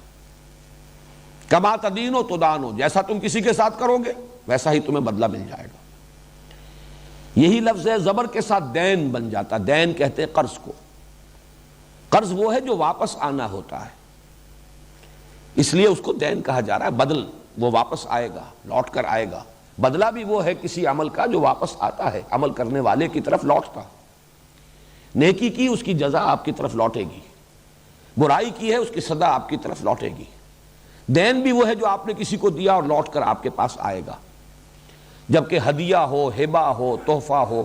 کما تدینو تدانو، جیسا تم کسی کے ساتھ کرو گے ویسا ہی تمہیں بدلہ مل جائے گا۔ یہی لفظ ہے، زبر کے ساتھ دین بن جاتا، دین کہتے ہیں قرض کو، قرض وہ ہے جو واپس آنا ہوتا ہے، اس لیے اس کو دین کہا جا رہا ہے، بدل، وہ واپس آئے گا، لوٹ کر آئے گا۔ بدلہ بھی وہ ہے کسی عمل کا جو واپس آتا ہے، عمل کرنے والے کی طرف لوٹتا، نیکی کی اس کی جزا آپ کی طرف لوٹے گی، برائی کی ہے اس کی سزا آپ کی طرف لوٹے گی۔ دین بھی وہ ہے جو آپ نے کسی کو دیا اور لوٹ کر آپ کے پاس آئے گا، جبکہ ہدیہ ہو، ہبہ ہو، تحفہ ہو،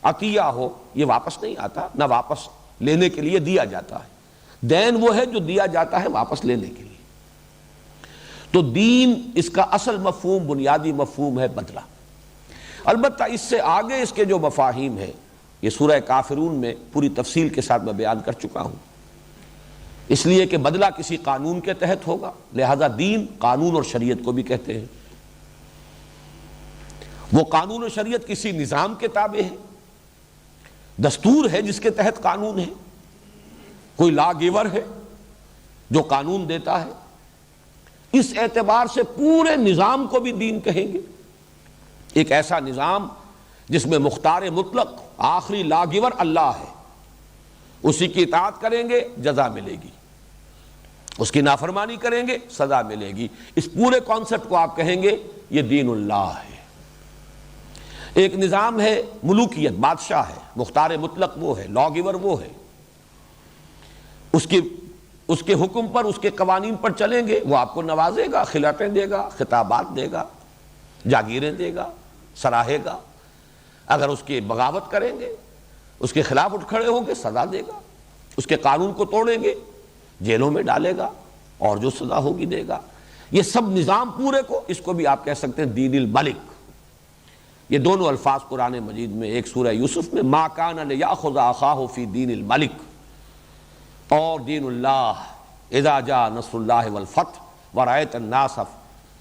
عطیہ ہو، یہ واپس نہیں آتا، نہ واپس لینے کے لیے دیا جاتا ہے۔ دین وہ ہے جو دیا جاتا ہے واپس لینے کے لیے۔ تو دین اس کا اصل مفہوم، بنیادی مفہوم ہے بدلہ۔ البتہ اس سے آگے اس کے جو مفاہیم ہیں، یہ سورہ کافرون میں پوری تفصیل کے ساتھ میں بیان کر چکا ہوں، اس لیے کہ بدلہ کسی قانون کے تحت ہوگا، لہذا دین قانون اور شریعت کو بھی کہتے ہیں۔ وہ قانون و شریعت کسی نظام کے تابع ہے، دستور ہے جس کے تحت قانون ہے، کوئی لا گیور ہے جو قانون دیتا ہے، اس اعتبار سے پورے نظام کو بھی دین کہیں گے۔ ایک ایسا نظام جس میں مختار مطلق آخری لا گیور اللہ ہے، اسی کی اطاعت کریں گے جزا ملے گی، اس کی نافرمانی کریں گے سزا ملے گی، اس پورے کانسیپٹ کو آپ کہیں گے یہ دین اللہ ہے۔ ایک نظام ہے ملوکیت، بادشاہ ہے، مختار مطلق وہ ہے، لا گیور وہ ہے، اس کے حکم پر، اس کے قوانین پر چلیں گے، وہ آپ کو نوازے گا، خلعتیں دے گا، خطابات دے گا، جاگیریں دے گا، سراہے گا۔ اگر اس کی بغاوت کریں گے، اس کے خلاف اٹھ کھڑے ہوں گے، سزا دے گا، اس کے قانون کو توڑیں گے، جیلوں میں ڈالے گا، اور جو سزا ہوگی دے گا۔ یہ سب نظام پورے کو، اس کو بھی آپ کہہ سکتے ہیں دین الملک۔ یہ دونوں الفاظ قرآن مجید میں، ایک سورہ یوسف میں ما کان لیأخذ اخاہ فی دین الملک، اور دین اللہ اذا جاء نصر اللہ والفتح ورأیت الناس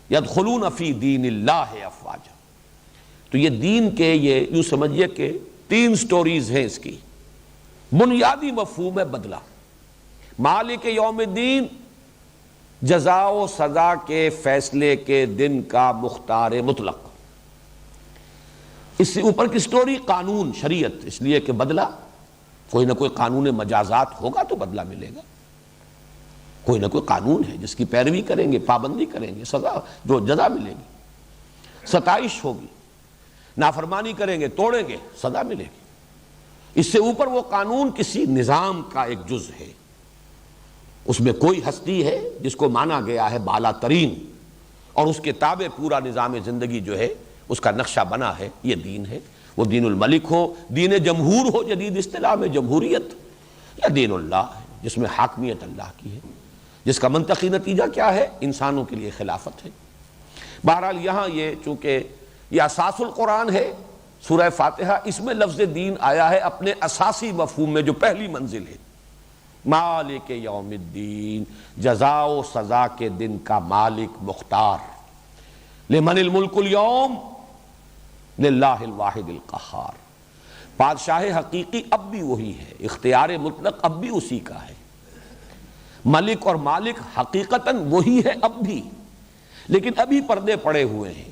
یدخلون فی دین اللہ افواجا۔ تو یہ دین کے، یہ یوں سمجھیے کہ 3 سٹوریز ہیں اس کی۔ بنیادی مفہوم ہے بدلہ، مالک یوم الدین، جزا و سزا کے فیصلے کے دن کا مختار مطلق۔ اس سے اوپر کی سٹوری قانون، شریعت، اس لیے کہ بدلہ کوئی نہ کوئی قانون مجازات ہوگا تو بدلہ ملے گا، کوئی نہ کوئی قانون ہے جس کی پیروی کریں گے، پابندی کریں گے، سزا، جو جزا ملے گی، ستائش ہوگی، نافرمانی کریں گے، توڑیں گے، سزا ملے گی۔ اس سے اوپر وہ قانون کسی نظام کا ایک جز ہے، اس میں کوئی ہستی ہے جس کو مانا گیا ہے بالا ترین، اور اس کے تابع پورا نظام زندگی جو ہے اس کا نقشہ بنا ہے، یہ دین ہے۔ وہ دین الملک ہو، دین جمہور ہو جدید اصطلاح میں جمہوریت، یا دین اللہ ہے جس میں حاکمیت اللہ کی ہے، جس کا منطقی نتیجہ کیا ہے؟ انسانوں کے لیے خلافت ہے۔ بہرحال یہاں یہ چونکہ یہ اساس القرآن ہے، سورہ فاتحہ، اس میں لفظ دین آیا ہے اپنے اساسی مفہوم میں جو پہلی منزل ہے، مالک یوم الدین، جزا و سزا کے دن کا مالک، مختار۔ لمن الملک اليوم، للہ الواحد القہار۔ بادشاہ حقیقی اب بھی وہی ہے، اختیار مطلق اب بھی اسی کا ہے، ملک اور مالک حقیقتاً وہی ہے اب بھی، لیکن ابھی پردے پڑے ہوئے ہیں۔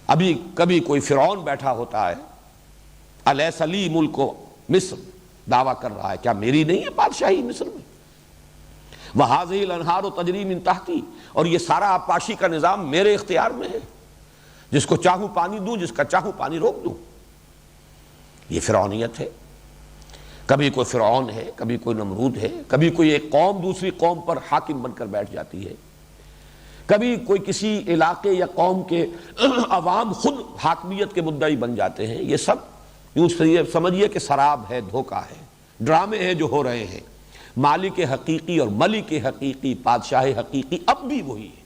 ابھی کبھی کوئی فرعون بیٹھا ہوتا ہے، الیس لی ملک مصر، دعویٰ کر رہا ہے کیا میری نہیں ہے بادشاہی مصر میں؟ وہذہ الانہار تجری من تحتی، اور یہ سارا آبپاشی کا نظام میرے اختیار میں ہے، جس کو چاہوں پانی دوں، جس کا چاہوں پانی روک دوں۔ یہ فرعونیت ہے۔ کبھی کوئی فرعون ہے، کبھی کوئی نمرود ہے، کبھی کوئی ایک قوم دوسری قوم پر حاکم بن کر بیٹھ جاتی ہے، کبھی کوئی کسی علاقے یا قوم کے عوام خود حاکمیت کے مدعی بن جاتے ہیں۔ یہ سب یوں سمجھیے کہ سراب ہے، دھوکہ ہے، ڈرامے ہیں جو ہو رہے ہیں۔ مالک حقیقی اور ملک حقیقی، بادشاہ حقیقی اب بھی وہی ہے،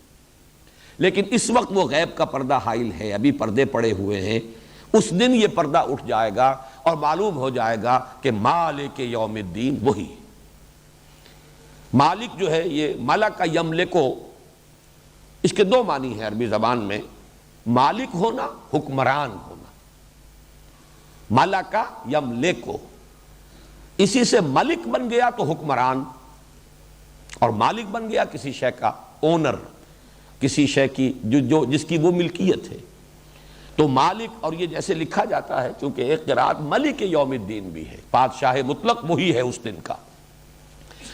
لیکن اس وقت وہ غیب کا پردہ حائل ہے، ابھی پردے پڑے ہوئے ہیں۔ اس دن یہ پردہ اٹھ جائے گا اور معلوم ہو جائے گا کہ مالک یوم الدین وہی ہے۔ مالک جو ہے یہ ملک یملکو، اس کے دو معنی ہیں عربی زبان میں، مالک ہونا، حکمران ہونا۔ ملک یملکو، اسی سے ملک بن گیا تو حکمران، اور مالک بن گیا کسی شے کا اونر، کسی شے کی جس کی وہ ملکیت ہے۔ تو مالک، اور یہ جیسے لکھا جاتا ہے چونکہ ایک قرات ملک یوم الدین بھی ہے، بادشاہ مطلق وہی ہے اس دن کا۔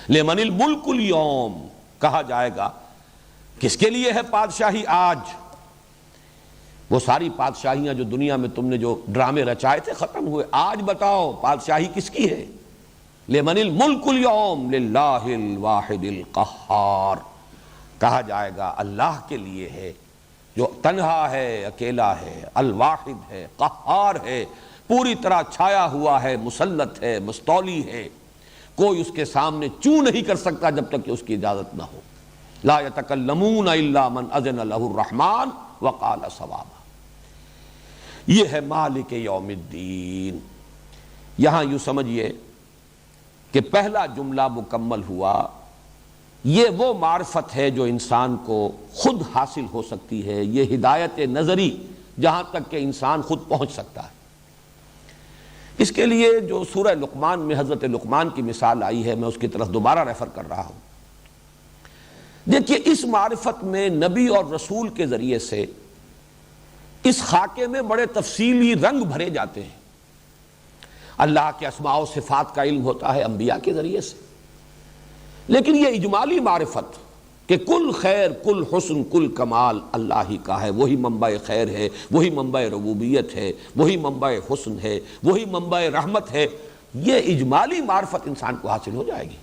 لمن الملک اليوم، کہا جائے گا کس کے لیے ہے بادشاہی آج؟ وہ ساری بادشاہیاں جو دنیا میں تم نے جو ڈرامے رچائے تھے ختم ہوئے، آج بتاؤ بادشاہی کس کی ہے؟ لمن الملک اليوم للہ الواحد القہار، کہا جائے گا اللہ کے لیے ہے جو تنہا ہے، اکیلا ہے، الواحد ہے، قہار ہے، پوری طرح چھایا ہوا ہے، مسلط ہے، مستولی ہے، کوئی اس کے سامنے چوں نہیں کر سکتا جب تک کہ اس کی اجازت نہ ہو۔ لا یتکلمون الا من اذن له الرحمن وقال صوابا۔ یہ ہے مالک یوم الدین۔ یہاں یوں سمجھیے کہ پہلا جملہ مکمل ہوا، یہ وہ معرفت ہے جو انسان کو خود حاصل ہو سکتی ہے، یہ ہدایت نظری جہاں تک کہ انسان خود پہنچ سکتا ہے۔ اس کے لیے جو سورہ لقمان میں حضرت لقمان کی مثال آئی ہے، میں اس کی طرف دوبارہ ریفر کر رہا ہوں۔ دیکھیے اس معرفت میں نبی اور رسول کے ذریعے سے اس خاکے میں بڑے تفصیلی رنگ بھرے جاتے ہیں۔ اللہ کے اسماء و صفات کا علم ہوتا ہے انبیاء کے ذریعے سے، لیکن یہ اجمالی معرفت کہ کل خیر، کل حسن، کل کمال اللہ ہی کا ہے، وہی منبع خیر ہے، وہی منبع ربوبیت ہے، وہی منبع حسن ہے، وہی منبع رحمت ہے، یہ اجمالی معرفت انسان کو حاصل ہو جائے گی۔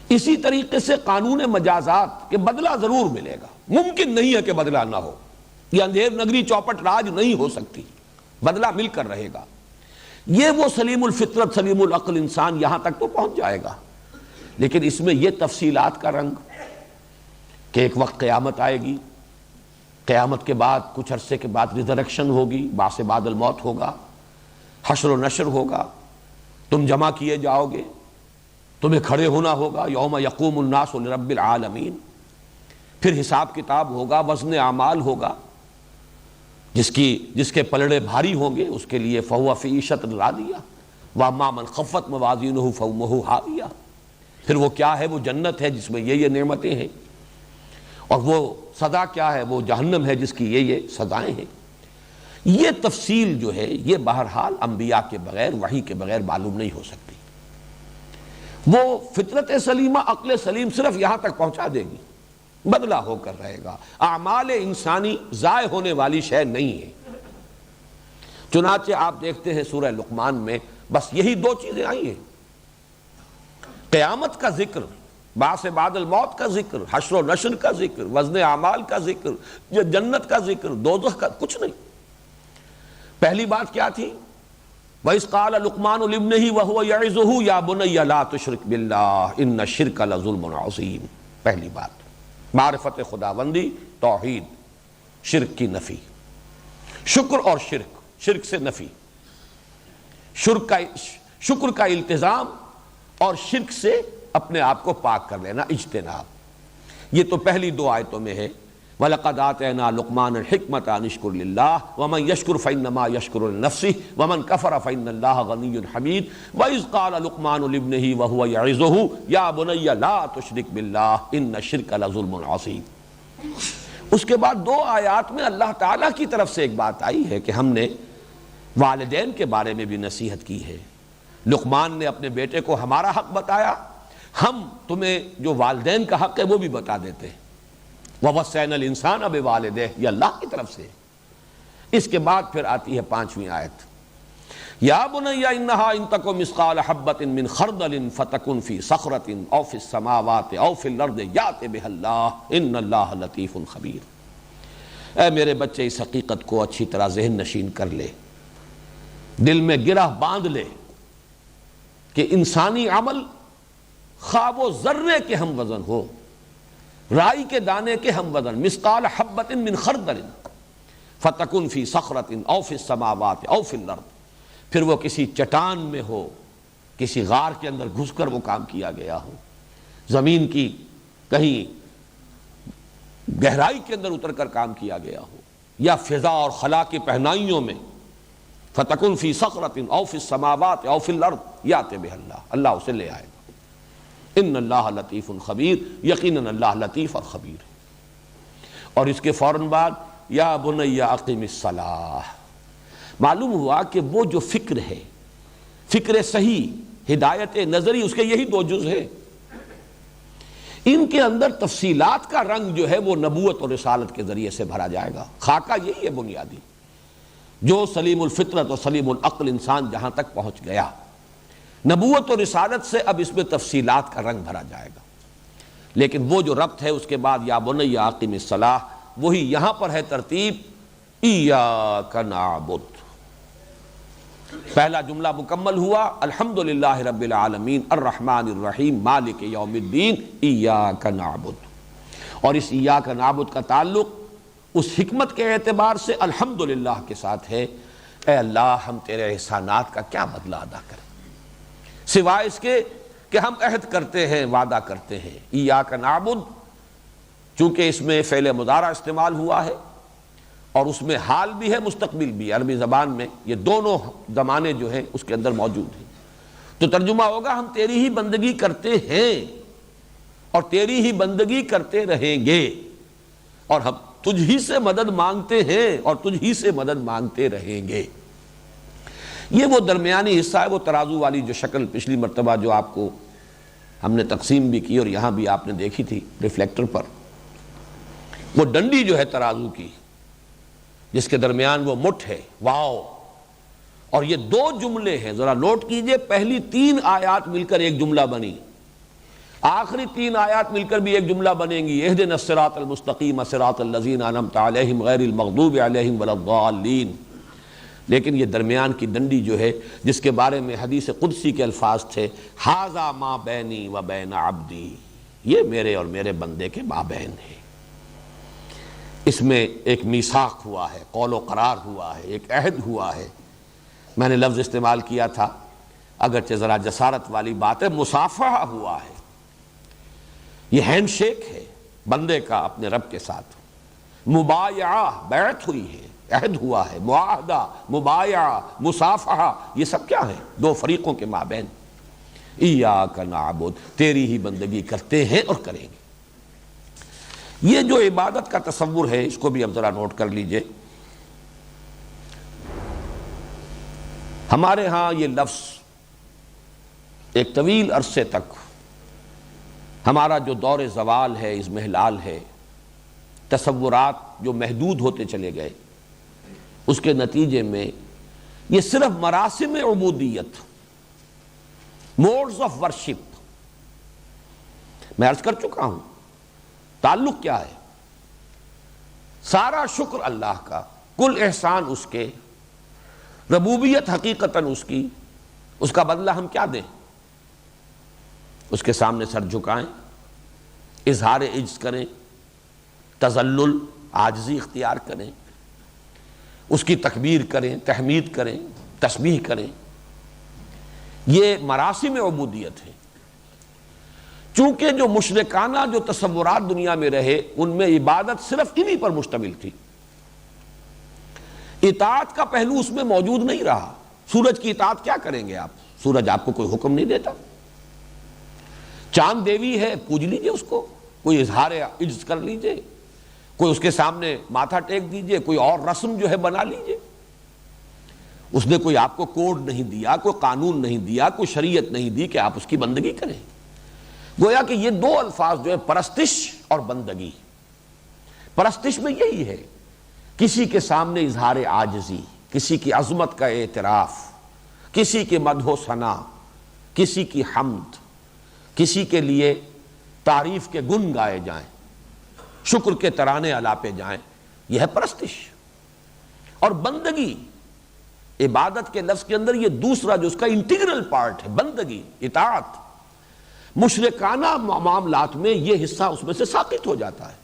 اسی طریقے سے قانون مجازات کہ بدلہ ضرور ملے گا، ممکن نہیں ہے کہ بدلہ نہ ہو، یہ اندھیر نگری چوپٹ راج نہیں ہو سکتی، بدلہ مل کر رہے گا۔ یہ وہ سلیم الفطرت، سلیم العقل انسان یہاں تک تو پہنچ جائے گا، لیکن اس میں یہ تفصیلات کا رنگ کہ ایک وقت قیامت آئے گی، قیامت کے بعد کچھ عرصے کے بعد ریزریکشن ہوگی، بعث بعد الموت ہوگا، حشر و نشر ہوگا، تم جمع کیے جاؤ گے، تمہیں کھڑے ہونا ہوگا، یوم یقوم الناس لرب العالمین، پھر حساب کتاب ہوگا، وزن اعمال ہوگا، جس کے پلڑے بھاری ہوں گے اس کے لیے فہو فی عیشۃ راضیہ واما من خفت موازینہ فامہ ہاویہ، پھر وہ کیا ہے؟ وہ جنت ہے جس میں یہ نعمتیں ہیں، اور وہ سزا کیا ہے؟ وہ جہنم ہے جس کی یہ سزائیں ہیں۔ یہ تفصیل جو ہے یہ بہرحال انبیاء کے بغیر، وحی کے بغیر معلوم نہیں ہو سکتی۔ وہ فطرت سلیمہ، عقل سلیم صرف یہاں تک پہنچا دے گی، بدلہ ہو کر رہے گا۔ اعمال انسانی ضائع ہونے والی شے نہیں ہے۔ چنانچہ آپ دیکھتے ہیں سورہ لقمان میں بس یہی دو چیزیں آئی ہیں، قیامت کا ذکر، بعث بعد الموت کا ذکر، حشر و نشر کا ذکر، وزن اعمال کا ذکر، جنت کا ذکر، دوزخ کا کچھ نہیں۔ پہلی بات کیا تھی؟ وَإِذْ قَالَ لُقْمَانُ لِابْنِهِ وَهُوَ يَعِظُهُ يَا بُنَيَّ لَا تُشْرِكْ بِاللَّهِ إِنَّ الشِّرْكَ لَظُلْمٌ عَظِيمٌ۔ پہلی بات معرفت خداوندی، توحید، شرک کی نفی، شکر اور شرک سے نفی، شکر کا التزام اور شرک سے اپنے آپ کو پاک کر لینا، اجتناب۔ یہ تو پہلی دو آیتوں میں ہے، وَلَقَدْ آتَيْنَا لُقْمَانَ الْحِكْمَةَ أَنِ اشْكُرْ لِلَّهِ وَمَنْ يَشْكُرْ فَإِنَّمَا يَشْكُرُ لِنَفْسِهِ وَمَنْ كَفَرَ فَإِنَّ اللَّهَ غَنِيٌّ حَمِيدٌ وَإِذْ قَالَ لُقْمَانُ لِابْنِهِ وَهُوَ يَعِظُهُ يَا بُنَيَّ لَا تُشْرِكْ بِاللَّهِ إِنَّ الشِّرْكَ لَظُلْمٌ عَظِيمٌ۔ اس کے بعد دو آیات میں اللہ تعالیٰ کی طرف سے ایک بات آئی ہے کہ ہم نے والدین کے بارے میں بھی نصیحت کی ہے۔ لقمان نے اپنے بیٹے کو ہمارا حق بتایا، ہم تمہیں جو والدین کا حق ہے وہ بھی بتا دیتے ہیں۔ وَوَصَّيْنَا الْإِنسَانَ بِوَالِدَيْهِ، یہ اللہ کی طرف سے۔ اس کے بعد پھر آتی ہے 5ویں آیت، یا بنی انہا ان تک مثقال حبۃ من خردل فتکن فی صخرۃ او فی السماوات او فی الارض یأت بها اللہ ان اللہ لطیف خبیر۔ اے میرے بچے، اس حقیقت کو اچھی طرح ذہن نشین کر لے، دل میں گرہ باندھ لے کہ انسانی عمل خواہ وہ ذرے کے ہم وزن ہو، رائی کے دانے کے ہم وزن، مثقال حبۃ من خردل فتکن فی صخرۃ او فی السماوات او فی الارض، پھر وہ کسی چٹان میں ہو، کسی غار کے اندر گھس کر وہ کام کیا گیا ہو، زمین کی کہیں گہرائی کے اندر اتر کر کام کیا گیا ہو، یا فضا اور خلا کی پہنائیوں میں، فتکن فی صخرۃ او فی السماوات او فی الارض یأت بها اللہ، اللہ اسے لے آئے گا۔ ان اللہ لطیف خبیر، یقیناً اللہ لطیف اور خبیر ہے۔ اور اس کے فوراً بعد یا بنی اقم الصلاۃ، معلوم ہوا کہ وہ جو فکر ہے، فکر صحیح، ہدایت نظری، اس کے یہی 2 جز ہیں۔ ان کے اندر تفصیلات کا رنگ جو ہے وہ نبوت اور رسالت کے ذریعے سے بھرا جائے گا۔ خاکہ یہی ہے بنیادی، جو سلیم الفطرت اور سلیم العقل انسان جہاں تک پہنچ گیا، نبوت اور رسالت سے اب اس میں تفصیلات کا رنگ بھرا جائے گا۔ لیکن وہ جو ربط ہے اس کے بعد یا بنی اقم الصلاۃ، وہی یہاں پر ہے ترتیب ایاک نعبد۔ پہلا جملہ مکمل ہوا، الحمدللہ رب العالمین الرحمن الرحیم مالک یوم الدین ایاک نعبد، اور اس ایاک نعبد کا تعلق اس حکمت کے اعتبار سے الحمدللہ کے ساتھ ہے۔ اے اللہ، ہم تیرے احسانات کا کیا بدلہ ادا کریں سوائے اس کے کہ ہم عہد کرتے ہیں، وعدہ کرتے ہیں۔ ایاک نعبد، چونکہ اس میں فعل مضارع استعمال ہوا ہے اور اس میں حال بھی ہے، مستقبل بھی، عربی زبان میں یہ دونوں زمانے جو ہیں اس کے اندر موجود ہیں، تو ترجمہ ہوگا ہم تیری ہی بندگی کرتے ہیں اور تیری ہی بندگی کرتے رہیں گے، اور ہم تجھ ہی سے مدد مانگتے ہیں اور تجھ ہی سے مدد مانگتے رہیں گے۔ یہ وہ درمیانی حصہ ہے، وہ ترازو والی جو شکل پچھلی مرتبہ جو آپ کو ہم نے تقسیم بھی کی اور یہاں بھی آپ نے دیکھی تھی ریفلیکٹر پر، وہ ڈنڈی جو ہے ترازو کی، جس کے درمیان وہ مٹھ ہے، واو، اور یہ 2 جملے ہیں، ذرا نوٹ کیجئے، پہلی 3 آیات مل کر ایک جملہ بنی، آخری 3 آیات مل کر بھی ایک جملہ بنیں گی، اہدنا الصراط المستقیم صراط الذین انعمت علیہم غیر المغضوب علیہم ولا الضالین۔ لیکن یہ درمیان کی ڈنڈی جو ہے، جس کے بارے میں حدیث قدسی کے الفاظ تھے، ھذا ما بینی و بین عبدی، یہ میرے اور میرے بندے کے مابین ہے۔ اس میں ایک میثاق ہوا ہے، قول و قرار ہوا ہے، ایک عہد ہوا ہے۔ میں نے لفظ استعمال کیا تھا، اگرچہ ذرا جسارت والی بات ہے، مصافحہ ہوا ہے، یہ ہینڈ شیک ہے بندے کا اپنے رب کے ساتھ، مبایعہ، بیعت ہوئی ہے، عہد ہوا ہے، معاہدہ، مبایعہ، مصافحہ، یہ سب کیا ہے؟ 2 فریقوں کے مابین۔ ایاک نعبد، تیری ہی بندگی کرتے ہیں اور کریں گے۔ یہ جو عبادت کا تصور ہے، اس کو بھی اب ذرا نوٹ کر لیجئے۔ ہمارے ہاں یہ لفظ ایک طویل عرصے تک، ہمارا جو دور زوال ہے، اضمحلال ہے، تصورات جو محدود ہوتے چلے گئے، اس کے نتیجے میں یہ صرف مراسم عبودیت، موڈز آف ورشپ، میں عرض کر چکا ہوں تعلق کیا ہے، سارا شکر اللہ کا، کل احسان اس کے، ربوبیت حقیقتاً اس کی، اس کا بدلہ ہم کیا دیں؟ اس کے سامنے سر جھکائیں، اظہار عجز کریں، تذلل، عاجزی اختیار کریں، اس کی تکبیر کریں، تحمید کریں، تسبیح کریں، یہ مراسم عبودیت ہے۔ چونکہ جو مشرکانہ جو تصورات دنیا میں رہے، ان میں عبادت صرف انہی پر مشتمل تھی، اطاعت کا پہلو اس میں موجود نہیں رہا۔ سورج کی اطاعت کیا کریں گے آپ؟ سورج آپ کو کوئی حکم نہیں دیتا۔ چاند دیوی ہے، پوج لیجئے اس کو، کوئی اظہار عجز کر لیجئے، کوئی اس کے سامنے ماتھا ٹیک دیجئے، کوئی اور رسم جو ہے بنا لیجئے۔ اس نے کوئی آپ کو کوڈ نہیں دیا، کوئی قانون نہیں دیا، کوئی شریعت نہیں دی کہ آپ اس کی بندگی کریں۔ گویا کہ یہ دو الفاظ جو ہے پرستش اور بندگی، پرستش میں یہی ہے کسی کے سامنے اظہار عاجزی، کسی کی عظمت کا اعتراف، کسی کے مدح و ثنا، کسی کی حمد، کسی کے لیے تعریف کے گن گائے جائیں، شکر کے ترانے الاپے جائیں، یہ ہے پرستش۔ اور بندگی، عبادت کے لفظ کے اندر یہ دوسرا جو اس کا انٹیگرل پارٹ ہے، بندگی، اطاعت، مشرکانہ معاملات میں یہ حصہ اس میں سے ساقط ہو جاتا ہے۔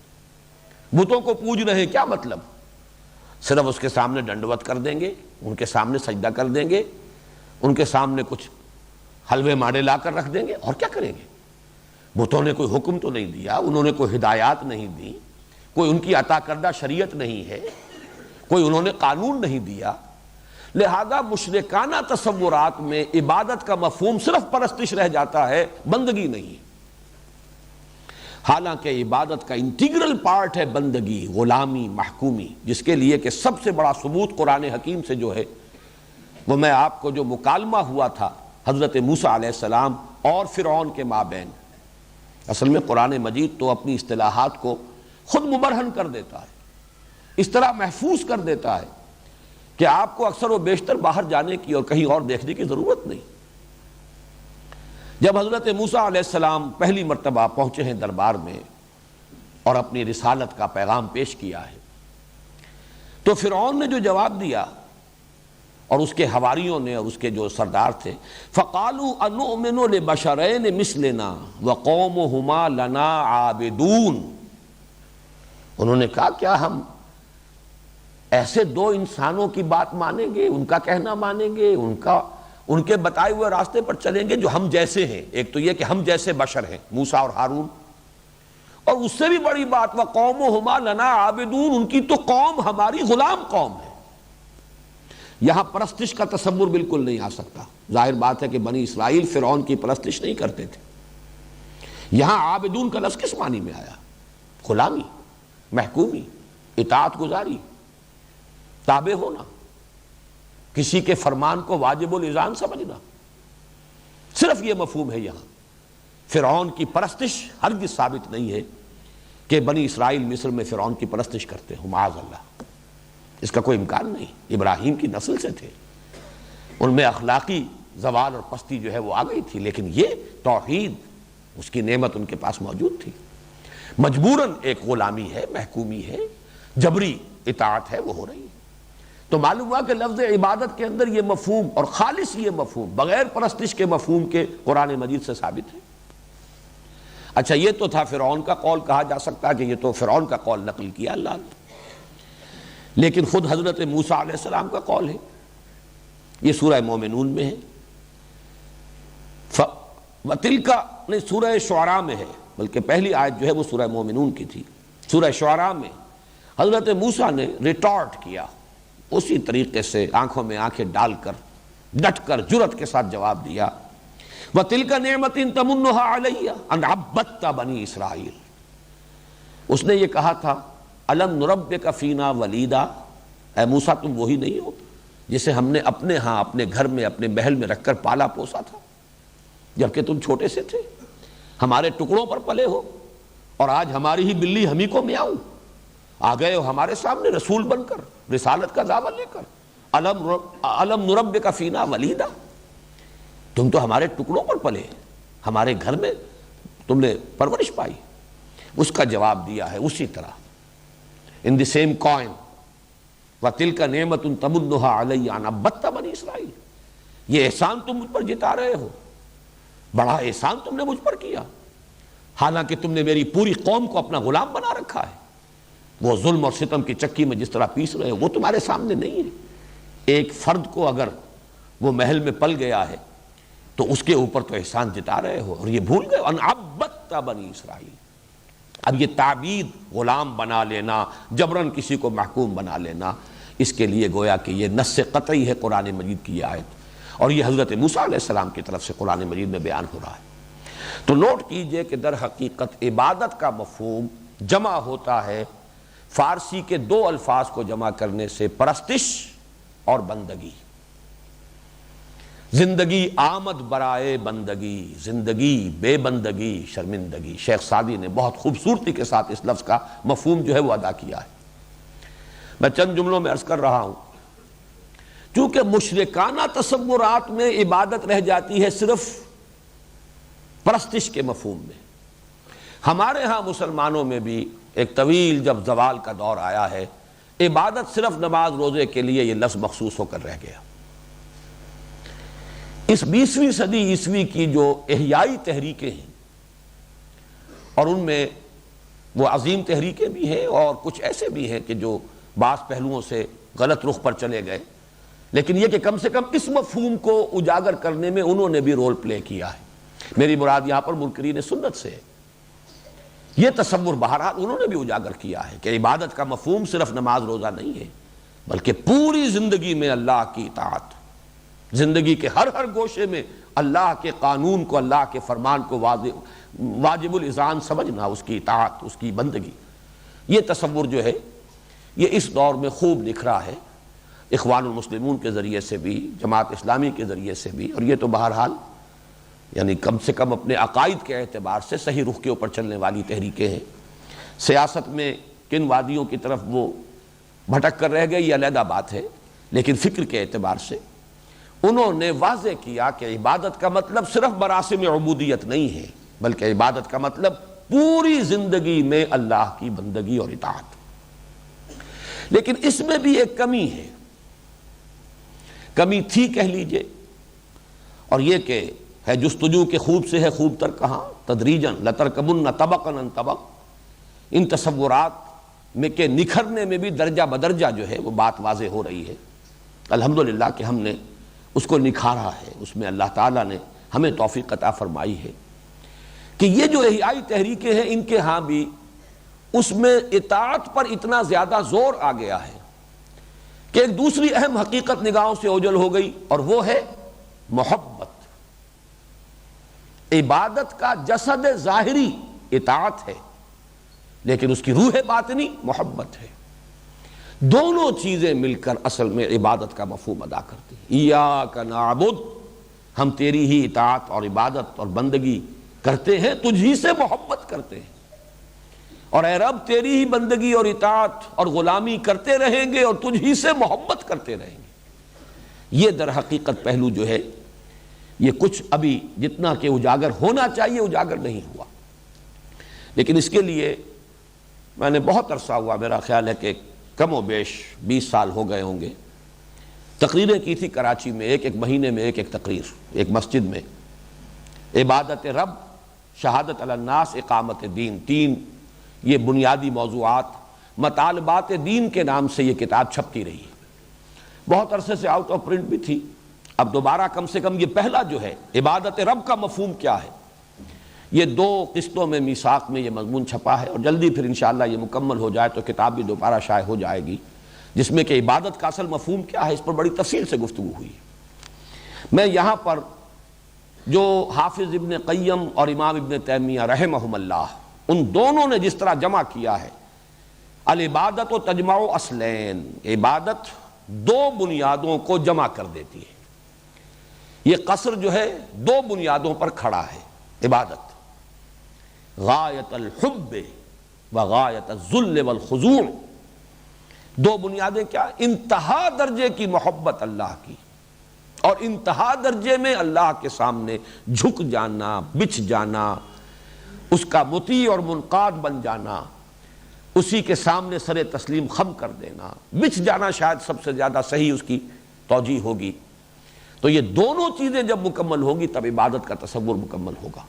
بتوں کو پوج رہے کیا مطلب؟ صرف اس کے سامنے ڈنڈوت کر دیں گے، ان کے سامنے سجدہ کر دیں گے، ان کے سامنے کچھ حلوے ماڑے لا کر رکھ دیں گے، اور کیا کریں گے؟ بتوں نے کوئی حکم تو نہیں دیا، انہوں نے کوئی ہدایات نہیں دی، کوئی ان کی عطا کردہ شریعت نہیں ہے، کوئی انہوں نے قانون نہیں دیا۔ لہذا مشرکانہ تصورات میں عبادت کا مفہوم صرف پرستش رہ جاتا ہے، بندگی نہیں۔ حالانکہ عبادت کا انٹیگرل پارٹ ہے بندگی، غلامی، محکومی، جس کے لیے کہ سب سے بڑا ثبوت قرآن حکیم سے جو ہے وہ میں آپ کو جو مکالمہ ہوا تھا حضرت موسیٰ علیہ السلام اور فرعون کے مابین۔ اصل میں قرآن مجید تو اپنی اصطلاحات کو خود مبرہن کر دیتا ہے، اس طرح محفوظ کر دیتا ہے کہ آپ کو اکثر و بیشتر باہر جانے کی اور کہیں اور دیکھنے کی ضرورت نہیں۔ جب حضرت موسیٰ علیہ السلام پہلی مرتبہ پہنچے ہیں دربار میں اور اپنی رسالت کا پیغام پیش کیا ہے، تو فرعون نے جو جواب دیا اور اس کے حواریوں نے اور اس کے جو سردار تھے، فَقَالُوا أَنُؤْمِنُ لِبَشَرَيْنِ مِثْلِنَا وَقَوْمُهُمَا لَنَا عَابِدُونَ، انہوں نے کہا کیا ہم ایسے دو انسانوں کی بات مانیں گے، ان کا کہنا مانیں گے، ان کے بتائے ہوئے راستے پر چلیں گے جو ہم جیسے ہیں؟ ایک تو یہ کہ ہم جیسے بشر ہیں موسیٰ اور ہارون، اور اس سے بھی بڑی بات وَقَوْمُهُمَا لَنَا عَابِدُونَ، ان کی تو قوم ہماری غلام قوم ہے۔ یہاں پرستش کا تصور بالکل نہیں آ سکتا۔ ظاہر بات ہے کہ بنی اسرائیل فرعون کی پرستش نہیں کرتے تھے۔ یہاں عابدون کا لفظ کس معنی میں آیا؟ غلامی، محکومی، اطاعت گزاری، تابع ہونا، کسی کے فرمان کو واجب الاذعان سمجھنا، صرف یہ مفہوم ہے یہاں۔ فرعون کی پرستش ہرگز ثابت نہیں ہے کہ بنی اسرائیل مصر میں فرعون کی پرستش کرتے ہوں، معاذ اللہ، اس کا کوئی امکان نہیں۔ ابراہیم کی نسل سے تھے، ان میں اخلاقی زوال اور پستی جو ہے وہ آ گئی تھی، لیکن یہ توحید، اس کی نعمت ان کے پاس موجود تھی۔ مجبوراً ایک غلامی ہے، محکومی ہے، جبری اطاعت ہے، وہ ہو رہی ہے۔ تو معلوم ہوا کہ لفظ عبادت کے اندر یہ مفہوم، اور خالص یہ مفہوم بغیر پرستش کے مفہوم کے قرآن مجید سے ثابت ہے۔ اچھا، یہ تو تھا فرعون کا قول، کہا جا سکتا ہے کہ یہ تو فرعون کا قول نقل کیا اللہ نے، لیکن خود حضرت موسیٰ علیہ السلام کا قول ہے، یہ سورہ مومنون میں ہے، وَتِلْكَ نہیں، سورہ شعراء میں ہے، بلکہ پہلی آیت جو ہے وہ سورہ مومنون کی تھی۔ سورہ شعراء میں حضرت موسیٰ نے ریٹارٹ کیا، اسی طریقے سے آنکھوں میں آنکھیں ڈال کر ڈٹ کر جرأت کے ساتھ جواب دیا، وَتِلْكَ نِعْمَةٍ تَمُنُّهَا عَلَيَّ أَنْ عَبَّدْتَ بَنِي اسرائیل، اس نے یہ کہا تھا أَلَمْ نُرَبِّكَ فِينَا وَلِيدًا، اے موسیٰ تم وہی نہیں ہو جسے ہم نے اپنے ہاں، اپنے گھر میں، اپنے محل میں رکھ کر پالا پوسا تھا جبکہ تم چھوٹے سے تھے، ہمارے ٹکڑوں پر پلے ہو، اور آج ہماری ہی بلی ہمیں کو میاؤں، آ گئے ہو ہمارے سامنے رسول بن کر، رسالت کا دعویٰ لے کر۔ أَلَمْ نُرَبِّكَ فِينَا وَلِيدًا، تم تو ہمارے ٹکڑوں پر پلے، ہمارے گھر میں تم نے پرورش پائی۔ اس کا جواب دیا ہے اسی طرح، ان دی سیم کوائن، وَتِلْكَ نِعْمَةٌ تَمُنُّهَا عَلَيَّ أَنْ عَبَّدْتَ بَنِي اسرائیل، یہ احسان تم مجھ پر جتا رہے ہو، بڑا احسان تم نے مجھ پر کیا، حالانکہ تم نے میری پوری قوم کو اپنا غلام بنا رکھا ہے۔ وہ ظلم اور ستم کی چکی میں جس طرح پیس رہے ہو وہ تمہارے سامنے نہیں ہے۔ ایک فرد کو اگر وہ محل میں پل گیا ہے تو اس کے اوپر تو احسان جتا رہے ہو، اور یہ بھول گئے ان عبدت بنی اسرائیل۔ اب یہ تعبید، غلام بنا لینا، جبراً کسی کو محکوم بنا لینا، اس کے لیے گویا کہ یہ نص قطعی ہے قرآن مجید کی یہ آیت، اور یہ حضرت موسیٰ علیہ السلام کی طرف سے قرآن مجید میں بیان ہو رہا ہے۔ تو نوٹ کیجئے کہ در حقیقت عبادت کا مفہوم جمع ہوتا ہے فارسی کے دو الفاظ کو جمع کرنے سے، پرستش اور بندگی۔ زندگی آمد برائے بندگی، زندگی بے بندگی شرمندگی۔ شیخ سعدی نے بہت خوبصورتی کے ساتھ اس لفظ کا مفہوم جو ہے وہ ادا کیا ہے۔ میں چند جملوں میں عرض کر رہا ہوں، چونکہ مشرکانہ تصورات میں عبادت رہ جاتی ہے صرف پرستش کے مفہوم میں، ہمارے ہاں مسلمانوں میں بھی ایک طویل جب زوال کا دور آیا ہے، عبادت صرف نماز روزے کے لیے یہ لفظ مخصوص ہو کر رہ گیا۔ اس 20ویں صدی عیسوی کی جو احیائی تحریکیں ہیں، اور ان میں وہ عظیم تحریکیں بھی ہیں اور کچھ ایسے بھی ہیں کہ جو بعض پہلوؤں سے غلط رخ پر چلے گئے، لیکن یہ کہ کم سے کم اس مفہوم کو اجاگر کرنے میں انہوں نے بھی رول پلے کیا ہے۔ میری مراد یہاں پر منکرین سنت سے ہے۔ یہ تصور بہرحال انہوں نے بھی اجاگر کیا ہے کہ عبادت کا مفہوم صرف نماز روزہ نہیں ہے، بلکہ پوری زندگی میں اللہ کی اطاعت، زندگی کے ہر گوشے میں اللہ کے قانون کو، اللہ کے فرمان کو واجب الاذعان سمجھنا، اس کی اطاعت، اس کی بندگی۔ یہ تصور جو ہے یہ اس دور میں خوب نکھرا ہے، اخوان المسلمون کے ذریعے سے بھی، جماعت اسلامی کے ذریعے سے بھی، اور یہ تو بہرحال یعنی کم سے کم اپنے عقائد کے اعتبار سے صحیح رخ کے اوپر چلنے والی تحریکیں ہیں۔ سیاست میں کن وادیوں کی طرف وہ بھٹک کر رہ گئے یہ علیحدہ بات ہے، لیکن فکر کے اعتبار سے انہوں نے واضح کیا کہ عبادت کا مطلب صرف مراسم عبودیت نہیں ہے، بلکہ عبادت کا مطلب پوری زندگی میں اللہ کی بندگی اور اطاعت۔ لیکن اس میں بھی ایک کمی ہے، کمی تھی کہہ لیجئے، اور یہ کہ ہے جستجو کے خوب سے ہے خوب تر کہاں، تدریجاً لترکبن طبقا عن طبق، ان تصورات میں کے نکھرنے میں بھی درجہ بدرجہ جو ہے وہ بات واضح ہو رہی ہے۔ الحمدللہ کہ ہم نے اس کو نکھارا ہے، اس میں اللہ تعالیٰ نے ہمیں توفیق عطا فرمائی ہے کہ یہ جو احیائی تحریکیں ہیں ان کے ہاں بھی اس میں اطاعت پر اتنا زیادہ زور آ گیا ہے کہ ایک دوسری اہم حقیقت نگاہوں سے اوجھل ہو گئی، اور وہ ہے محبت۔ عبادت کا جسد ظاہری اطاعت ہے، لیکن اس کی روح باطنی محبت ہے۔ دونوں چیزیں مل کر اصل میں عبادت کا مفہوم ادا کرتی ہیں۔ ایاک نعبد، ہم تیری ہی اطاعت اور عبادت اور بندگی کرتے ہیں، تجھی سے محبت کرتے ہیں، اور اے رب تیری ہی بندگی اور اطاعت اور غلامی کرتے رہیں گے اور تجھی سے محبت کرتے رہیں گے۔ یہ در حقیقت پہلو جو ہے یہ کچھ ابھی جتنا کہ اجاگر ہونا چاہیے اجاگر نہیں ہوا، لیکن اس کے لیے میں نے بہت عرصہ ہوا، میرا خیال ہے کہ کم و بیش 20 سال ہو گئے ہوں گے، تقریریں کی تھی کراچی میں، ایک مہینے میں ایک تقریر، ایک مسجد میں، عبادت رب، شہادت علی الناس، اقامت دین، تین یہ بنیادی موضوعات، مطالبات دین کے نام سے یہ کتاب چھپتی رہی۔ بہت عرصے سے آؤٹ آف پرنٹ بھی تھی، اب دوبارہ کم سے کم یہ پہلا جو ہے عبادت رب کا مفہوم کیا ہے، یہ 2 قسطوں میں میثاق میں یہ مضمون چھپا ہے، اور جلدی پھر انشاءاللہ یہ مکمل ہو جائے تو کتاب بھی دوبارہ شائع ہو جائے گی، جس میں کہ عبادت کا اصل مفہوم کیا ہے اس پر بڑی تفصیل سے گفتگو ہوئی۔ میں یہاں پر جو حافظ ابن قیم اور امام ابن تیمیہ رحمہم اللہ، ان دونوں نے جس طرح جمع کیا ہے، العبادت و تجمع اصلین، عبادت 2 بنیادوں کو جمع کر دیتی ہے۔ یہ قصر جو ہے 2 بنیادوں پر کھڑا ہے۔ عبادت غایت الحب و غایت الذل والخضوع، 2 بنیادیں کیا؟ انتہا درجے کی محبت اللہ کی، اور انتہا درجے میں اللہ کے سامنے جھک جانا، بچھ جانا، اس کا مطیع اور منقاد بن جانا، اسی کے سامنے سر تسلیم خم کر دینا، بچھ جانا شاید سب سے زیادہ صحیح اس کی توجیہ ہوگی۔ تو یہ دونوں چیزیں جب مکمل ہوگی تب عبادت کا تصور مکمل ہوگا۔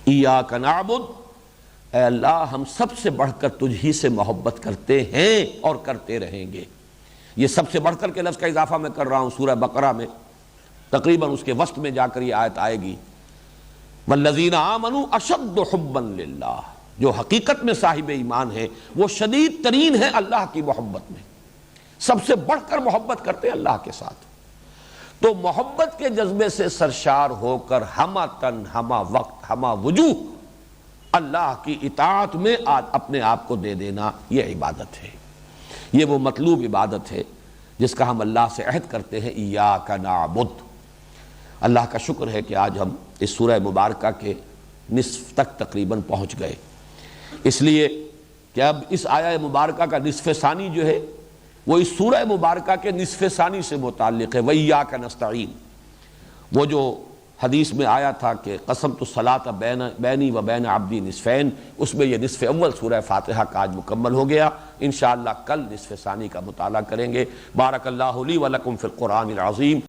ایاک نعبد، اے اللہ ہم سب سے بڑھ کر تجھ ہی سے محبت کرتے ہیں اور کرتے رہیں گے۔ یہ سب سے بڑھ کر کے لفظ کا اضافہ میں کر رہا ہوں، سورہ بقرہ میں تقریباً اس کے وسط میں جا کر یہ آیت آئے گی، والذین آمنوا اشد حبا للہ، جو حقیقت میں صاحب ایمان ہے وہ شدید ترین ہے اللہ کی محبت میں، سب سے بڑھ کر محبت کرتے ہیں اللہ کے ساتھ۔ تو محبت کے جذبے سے سرشار ہو کر ہمہ تن، ہمہ وقت، ہمہ وجوہ اللہ کی اطاعت میں اپنے آپ کو دے دینا، یہ عبادت ہے۔ یہ وہ مطلوب عبادت ہے جس کا ہم اللہ سے عہد کرتے ہیں، ایاک نعبد۔ اللہ کا شکر ہے کہ آج ہم اس سورہ مبارکہ کے نصف تک تقریباً پہنچ گئے، اس لیے کہ اب اس آیہ مبارکہ کا نصف ثانی جو ہے وہ اس سورہ مبارکہ کے نصف ثانی سے متعلق ہے، وَإِيَّاكَ نَسْتَعِينُ۔ وہ جو حدیث میں آیا تھا کہ قسمت الصلاۃ بینی و بین عبدی نصفین، اس میں یہ نصف اول سورہ فاتحہ کا آج مکمل ہو گیا۔ انشاءاللہ کل نصف ثانی کا مطالعہ کریں گے۔ بارک اللہ لی و لکم فی القرآن العظیم۔